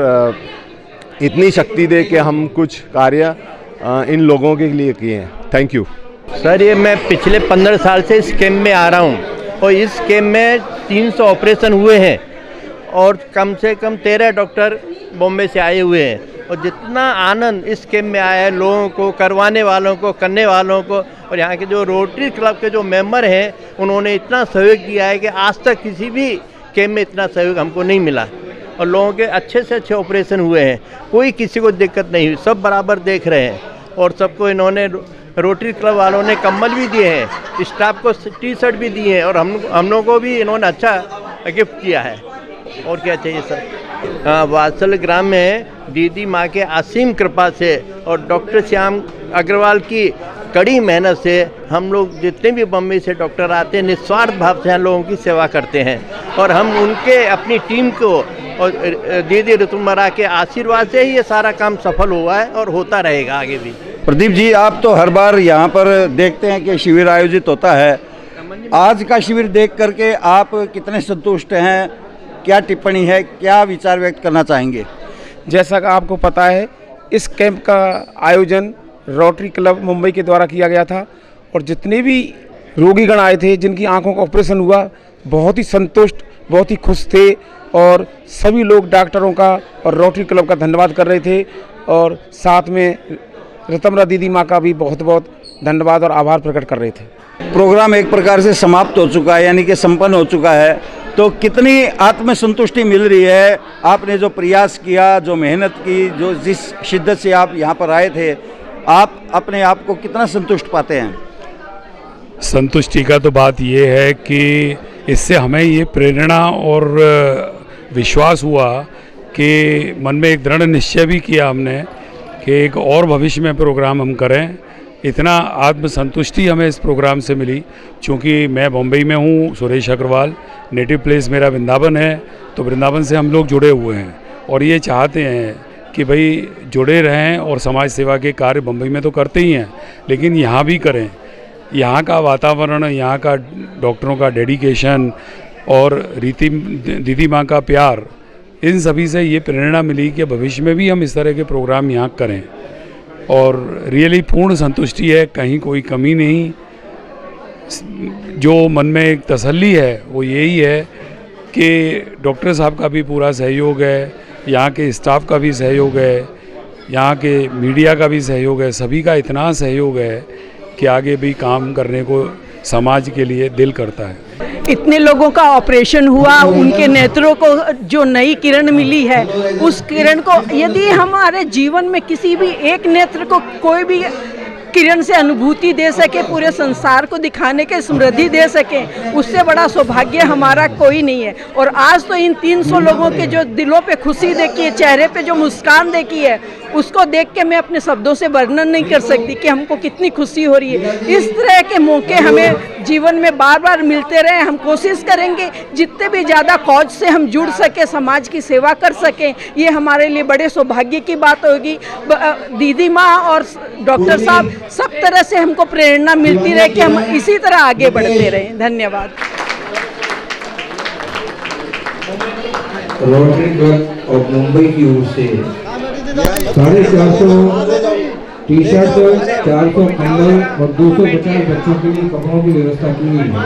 इतनी शक्ति दे कि हम कुछ कार्य इन लोगों के लिए किए हैं। Thank you sir. ये मैं पिछले 15 साल से इस कैम्प में आ रहा हूँ और इस कैम्प में 300 ऑपरेशन हुए हैं और कम से कम 13 डॉक्टर बॉम्बे से आए हुए हैं और जितना आनंद इस कैम्प में आया है लोगों को, करवाने वालों को, करने वालों को, और यहाँ के जो रोटरी क्लब के जो मेंबर हैं उन्होंने इतना सहयोग किया है कि आज तक किसी भी कैम्प में इतना सहयोग हमको नहीं मिला और लोगों के अच्छे से अच्छे ऑपरेशन हुए हैं, कोई किसी को दिक्कत नहीं हुई, सब बराबर देख रहे हैं और सबको इन्होंने रोटरी क्लब वालों ने कंबल भी दिए हैं, स्टाफ को T-शर्ट भी दिए हैं और हम लोगों को भी इन्होंने अच्छा गिफ्ट किया है। और क्या चाहिए सर। हाँ, वात्सल ग्राम में दीदी माँ के असीम कृपा से और डॉक्टर श्याम अग्रवाल की कड़ी मेहनत से हम लोग जितने भी बम्बई से डॉक्टर आते हैं निस्वार्थ भाव से हम लोगों की सेवा करते हैं और हम उनके अपनी टीम को और दीदी ऋतुमरा के आशीर्वाद से ही ये सारा काम सफल हुआ है और होता रहेगा आगे भी। प्रदीप जी, आप तो हर बार यहाँ पर देखते हैं कि शिविर आयोजित होता है, आज का शिविर देख करके आप कितने संतुष्ट हैं, क्या टिप्पणी है, क्या विचार व्यक्त करना चाहेंगे? जैसा कि आपको पता है इस कैंप का आयोजन रोटरी क्लब मुंबई के द्वारा किया गया था और जितने भी रोगीगण आए थे जिनकी आंखों का ऑपरेशन हुआ बहुत ही संतुष्ट, बहुत ही खुश थे और सभी लोग डॉक्टरों का और रोटरी क्लब का धन्यवाद कर रहे थे और साथ में ऋतुमरा दीदी माँ का भी बहुत बहुत धन्यवाद और आभार प्रकट कर रहे थे। प्रोग्राम एक प्रकार से समाप्त हो चुका है, यानी कि संपन्न हो चुका है, तो कितनी आत्मसंतुष्टि मिल रही है? आपने जो प्रयास किया, जो मेहनत की, जो जिस शिद्दत से आप यहाँ पर आए थे, आप अपने आप को कितना संतुष्ट पाते हैं? संतुष्टि का तो बात ये है कि इससे हमें ये प्रेरणा और विश्वास हुआ कि मन में एक दृढ़ निश्चय भी किया हमने कि एक और भविष्य में प्रोग्राम हम करें। इतना आत्मसंतुष्टि हमें इस प्रोग्राम से मिली, क्योंकि मैं बम्बई में हूँ, सुरेश अग्रवाल, नेटिव प्लेस मेरा वृंदावन है, तो वृंदावन से हम लोग जुड़े हुए हैं और ये चाहते हैं कि भाई जुड़े रहें और समाज सेवा के कार्य बम्बई में तो करते ही हैं लेकिन यहाँ भी करें। यहाँ का वातावरण, यहाँ का डॉक्टरों का डेडिकेशन और दीदी माँ का प्यार, इन सभी से ये प्रेरणा मिली कि भविष्य में भी हम इस तरह के प्रोग्राम यहाँ करें और रियली पूर्ण संतुष्टि है, कहीं कोई कमी नहीं। जो मन में एक तसल्ली है वो यही है कि डॉक्टर साहब का भी पूरा सहयोग है, यहाँ के स्टाफ का भी सहयोग है, यहाँ के मीडिया का भी सहयोग है, सभी का इतना सहयोग है कि आगे भी काम करने को समाज के लिए दिल करता है। इतने लोगों का ऑपरेशन हुआ, उनके नेत्रों को जो नई किरण मिली है, उस किरण को यदि हमारे जीवन में किसी भी एक नेत्र को कोई भी किरण से अनुभूति दे सके, पूरे संसार को दिखाने के समृद्धि दे सके, उससे बड़ा सौभाग्य हमारा कोई नहीं है। और आज तो इन 300 लोगों के जो दिलों पे खुशी देखी है, चेहरे पे जो मुस्कान देखी है, उसको देख के मैं अपने शब्दों से वर्णन नहीं कर सकती कि हमको कितनी खुशी हो रही है। इस तरह के मौके हमें जीवन में बार बार मिलते रहे। हम कोशिश करेंगे जितने भी ज़्यादा कॉज से हम जुड़ सके, समाज की सेवा कर सकें, ये हमारे लिए बड़े सौभाग्य की बात होगी। दीदी माँ और डॉक्टर साहब सब तरह से हमको प्रेरणा मिलती रहे कि हम इसी तरह आगे बढ़ते रहें। धन्यवाद। रोटरी क्लब ऑफ मुंबई की ओर से 450 टी शर्ट, 400 कंबल और 250 बच्चों के लिए कपड़ों की व्यवस्था की गई है।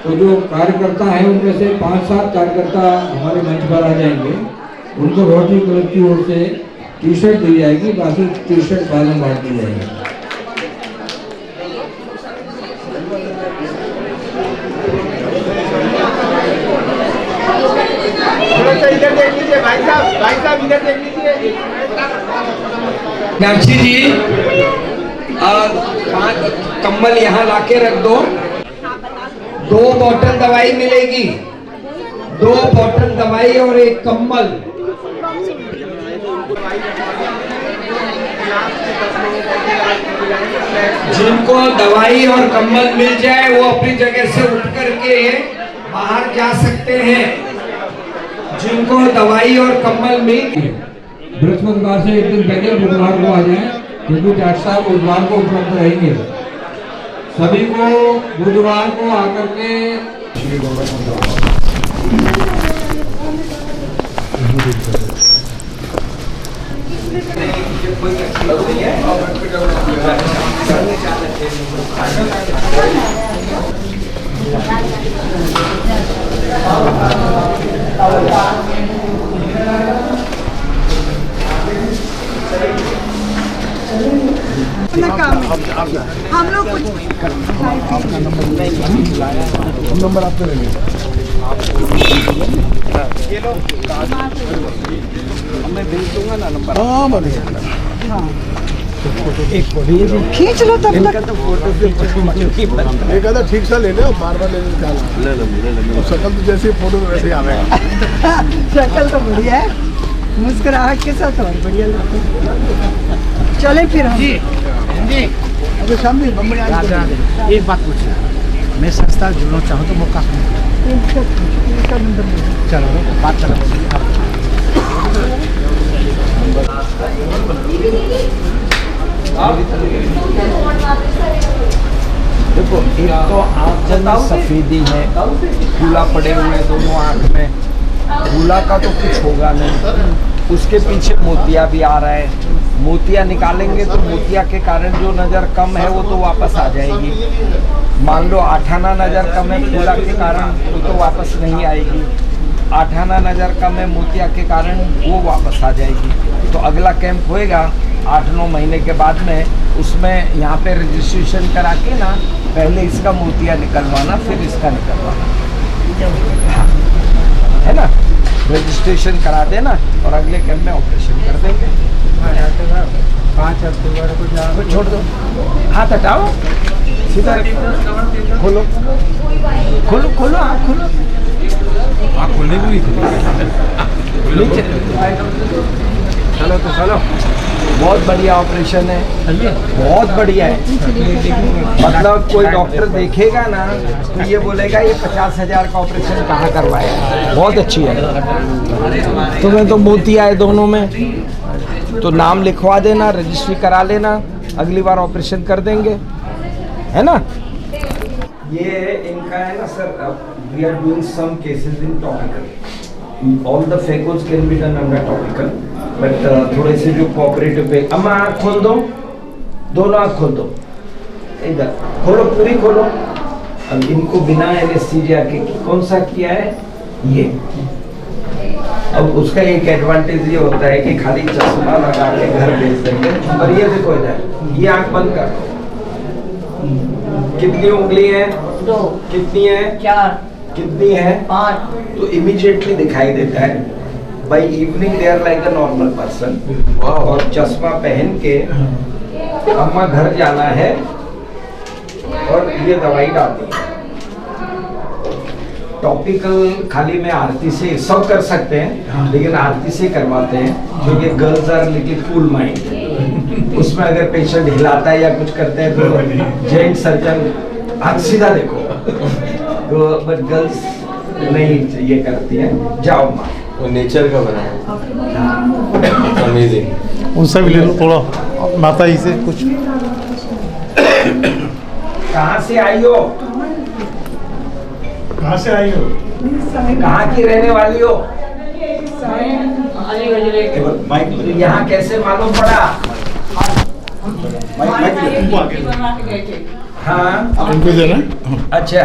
तो जो कार्यकर्ता हैं उनमें से 5-7 कार्यकर्ता हमारे मंच पर आ जाएंगे, उनको रोटरी क्लब की ओर से टी शर्ट दी जाएगी, बाकी टी शर्ट बाद में बांट दी जाएगी। इधर देख लीजिए भाई साहब इधर देख लीजिए। मीनाक्षी जी 5 कंबल यहाँ लाके रख दो। 2 बोतल दवाई मिलेगी, 2 बोतल दवाई और 1 कंबल। जिनको दवाई और कंबल मिल जाए वो अपनी जगह से उठ करके बाहर जा सकते हैं। जिनको दवाई और कंबल मिल गए बृहस्पतिवार से एक दिन पहले बुधवार को आ जाएं, क्योंकि डॉक्टर साहब बुधवार को उपलब्ध रहेंगे। सभी को बुधवार को आकर के हम लोग कुछ नंबर आपसे लेंगे। मैं भेज दूंगा ना नंबर। हाँ एक खींच लो तब तक। एक आधा ठीक सा ले लो, बार बार लेने का शक्ल तो जैसे फोटो में वैसे ही आवेगा। शक्ल तो बढ़िया है, मुस्कुराहट के साथ और बढ़िया लगता है। चले फिर हम अबे शामी बम्बई एक बात पूछना, मैं संस्था जुड़ना चाहूँ तो मौका चलो बात करो। देखो एक तो आँख में सफेदी है, फूला पड़े हुए दोनों आँख में, फूला का तो कुछ होगा नहीं। उसके पीछे मोतिया भी आ रहा है, मोतिया निकालेंगे तो मोतिया के कारण जो नज़र कम है वो तो वापस आ जाएगी। मान लो 8 आना नज़र कम है फूला के कारण, वो तो वापस नहीं आएगी। 8 आना नज़र कम है मोतिया के कारण, वो वापस आ जाएगी। तो अगला कैंप होएगा 8-9 महीने के बाद में, उसमें यहाँ पे रजिस्ट्रेशन करा के ना पहले इसका मोतिया निकलवाना, फिर इसका निकलवाना, है ना। रजिस्ट्रेशन करा देना और अगले कैंप में ऑपरेशन कर देंगे। 5 अक्टूबर को छोड़ दो, हाथ हटाओ, सीधा खोलो खोलो खोलो, आँख खोलो, आँख खोलने भी नीचे। चलो तो चलो, बहुत बढ़िया ऑपरेशन है, बहुत बढ़िया है। मतलब कोई डॉक्टर देखेगा ना तो ये बोलेगा ये 50,000 का ऑपरेशन कहाँ करवाया, बहुत अच्छी है। तुम्हें तो मोतिया है दोनों में, तो नाम लिखवा देना, रजिस्ट्री करा लेना, अगली बार ऑपरेशन कर देंगे, है ना। ये इनका है ना sir, we are doing some cases in topical, all the phacos can be done under topical, but थोड़े से जो कोऑपरेटिव पे। अम्मा आँख खोल दो, दोनों आँख खोल दो, इधर खोलो, पूरी खोलो। अब इनको बिना एनेस्थीसिया के कौन सा किया है ये। अब उसका एक एडवांटेज ये होता है कि खाली चश्मा लगा के घर भेज देंगे। और ये देखो इधर, ये आँख बंद कर, कितनी उंगली है? 2। कितनी है? 4। कितनी है? 5। तो इमीडिएटली दिखाई देता है। By evening they are like a normal person. और चश्मा पहन के अम्मा घर जाना है और ये दवाई डालनी है। टॉपिकल खाली में आरती से सब कर सकते हैं, लेकिन आरती से करवाते हैं, क्योंकि girls are little cool mind. उसमें अगर पेशेंट हिलाता है या कुछ करते हैं तो जेंट सर्जन हाथ सीधा देखो, तो बट गर्ल्स नहीं ये करती हैं। जाओ माँ, वो नेचर का बना है, अमेजिंग। उनसे भी ले लो थोड़ा माता जी से कुछ। कहाँ से आई हो? कहाँ से आई हो? कहाँ की रहने वाली हो? यहाँ कैसे मालूम पड़ा? हाँ उनको देना। अच्छा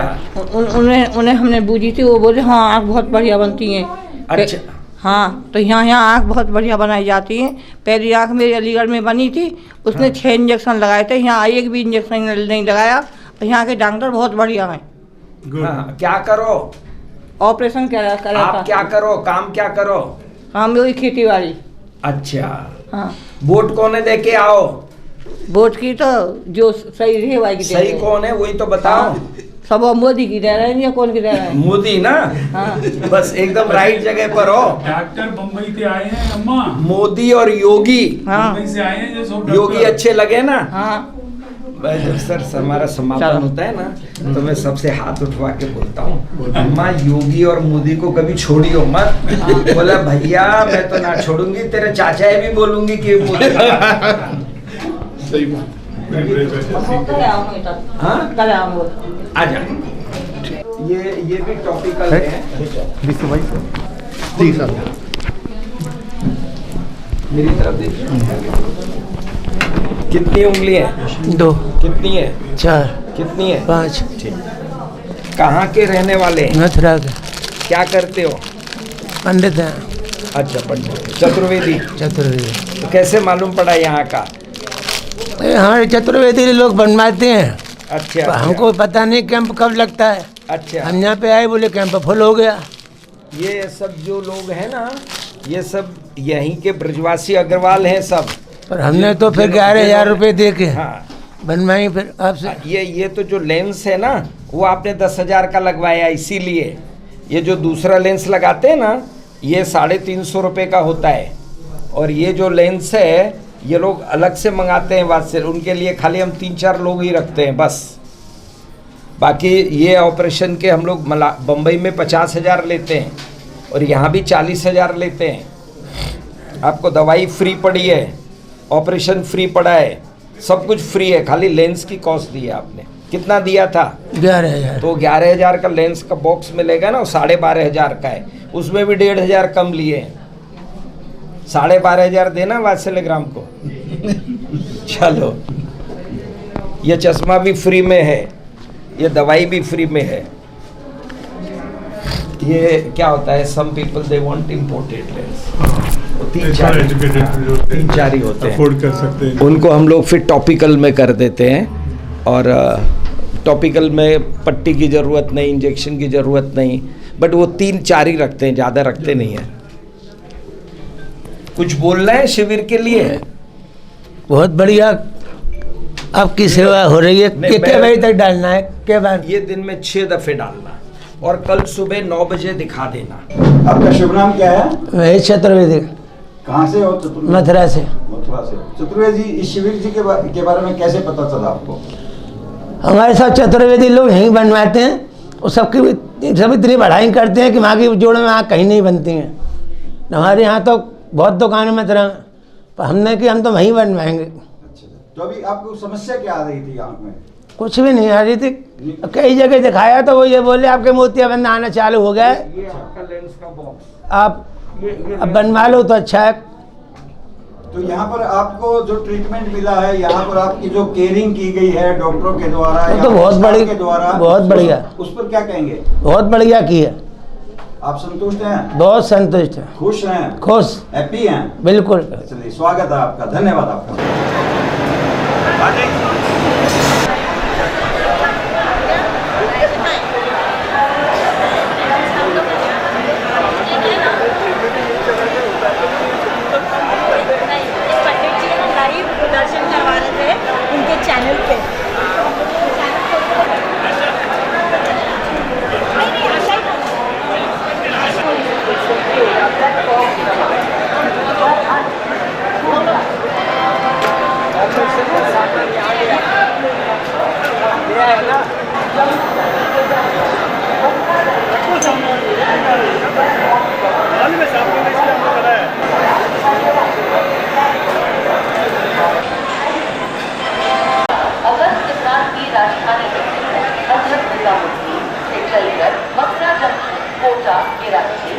उन्हें हमने बूझी थी, वो बोले हाँ आँख बहुत बढ़िया बनती है। अच्छा हाँ, तो यहाँ आँख बहुत बढ़िया बनाई जाती है। पहली आँख मेरी अलीगढ़ में बनी थी, उसने 6 इंजेक्शन लगाए थे, यहाँ एक भी इंजेक्शन नहीं लगाया। यहाँ के डॉक्टर बहुत बढ़िया हैं। हाँ, क्या करो? ऑपरेशन करा आप क्या करो, काम क्या करो? काम वही खेती बाड़ी। अच्छा हाँ, वोट कोने दे के आओ? वोट की तो जो सही रहे वही सही कौन है वही तो बताओ। सब मोदी की दे रहे हैं या कौन की दे रहे हैं? मोदी ना। हाँ। बस एकदम राइट जगह पर हो। डॉक्टर बम्बई से आए हैं अम्मा। मोदी और योगी। हाँ। बम्बई से आए हैं जो सब योगी अच्छे लगे ना? हाँ। जब सर हमारा समापन होता है ना तो मैं सबसे हाथ उठवा के बोलता हूँ, अम्मा योगी और मोदी को कभी छोड़ियो मत। बोला भैया मैं तो ना छोड़ूंगी, तेरे चाचा भी बोलूंगी कि मोदी। सही बात। हाँ कल आऊंगा। आजा। ये भी टॉपिकल है। जी सर। मेरी तरफ देखिए। कितनी उंगली है? 2। कितनी है? 4। कितनी है? 5। ठीक। कहाँ के रहने वाले? मथुरा के। क्या करते हो? पंडित हैं। अच्छा पंडित। चतुर्वेदी। चतुर्वेदी। तो कैसे मालूम पड़ा यहाँ का? हमारे चतुर्वेदी लोग बनवाते हैं। अच्छा। तो हमको पता नहीं कैंप कब लगता है। अच्छा। हम यहाँ पे आए, बोले कैंप फुल हो गया। ये सब जो लोग हैं ना, ये सब यहीं के ब्रजवासी अग्रवाल हैं सब। पर हमने तो फिर 11,000 रुपये दे के बनवाई फिर आपसे। ये तो जो लेंस है ना वो आपने 10,000 का लगवाया, इसीलिए। ये जो दूसरा लेंस लगाते हैं ना ये 350 रुपये का होता है। और ये जो लेंस है ये लोग अलग से मंगाते हैं बात से, उनके लिए खाली हम 3-4 लोग ही रखते हैं बस। बाकी ये ऑपरेशन के हम लोग बम्बई में 50,000 लेते हैं और यहाँ भी 40,000 लेते हैं। आपको दवाई फ्री पड़ी है, ऑपरेशन फ्री पड़ा है, सब कुछ फ्री है, खाली लेंस की कॉस्ट दी है आपने। कितना दिया था? 11,000। तो 11,000 का लेंस का बॉक्स मिलेगा ना, वो 12,500 का है, उसमें भी 1,500 कम लिए हैं। 12,500 देना वात्सल्यग्राम को। चलो, ये चश्मा भी फ्री में है, ये दवाई भी फ्री में है। ये क्या होता है, some people they want imported lens, 3-4 ही होते हैं, अफोर्ड कर सकते हैं। उनको हम लोग फिर टॉपिकल में कर देते हैं। और टॉपिकल में पट्टी की ज़रूरत नहीं, इंजेक्शन की ज़रूरत नहीं, बट वो 3-4 ही रखते हैं, ज़्यादा रखते नहीं हैं। कुछ बोलना है शिविर के लिए? बहुत बढ़िया आपकी सेवा हो रही है। कितने बजे तक डालना है? क्या बात? ये दिन में 6 दफ़े डालना और कल सुबह 9 बजे दिखा देना। आपका शुभ नाम क्या है? महेश चतुर्वेदी। कहाँ से हो? मथुरा से। मथुरा से। चतुर्वेदी जी, इस शिविर जी के बारे में कैसे पता चला आपको? हमारे साथ चतुर्वेदी लोग यहीं बनवाते हैं और सबकी सब इतनी बढ़ाई करते हैं कि वहाँ की जोड़ में आँख कहीं नहीं बनती हैं। हमारे यहाँ तो बहुत दुकानें मथुरा में, पर हमने कि हम तो वहीं बनवाएंगे। तो अभी आपको समस्या क्या आ रही थी आँख में? कुछ भी नहीं आ रही थी, कई जगह दिखाया तो वो ये बोले आपके मोतियाबिंद आना चालू हो गया है, ये आपका लेंस का बॉक्स आप अब बनवा लो तो अच्छा है। तो यहाँ पर आपको जो ट्रीटमेंट मिला है, यहाँ पर आपकी जो केयरिंग की गई है डॉक्टरों के द्वारा वो तो बहुत बड़ी के द्वारा, बहुत बढ़िया, उस पर क्या कहेंगे? बहुत बढ़िया की है। आप संतुष्ट हैं? बहुत संतुष्ट हैं। खुश हैं? खुश, हैप्पी हैं? बिल्कुल। चलिए, स्वागत है आपका, धन्यवाद आपका। चैनल पे राजधानी से चलकर मथुरा जंक्शन, कोटा, केराची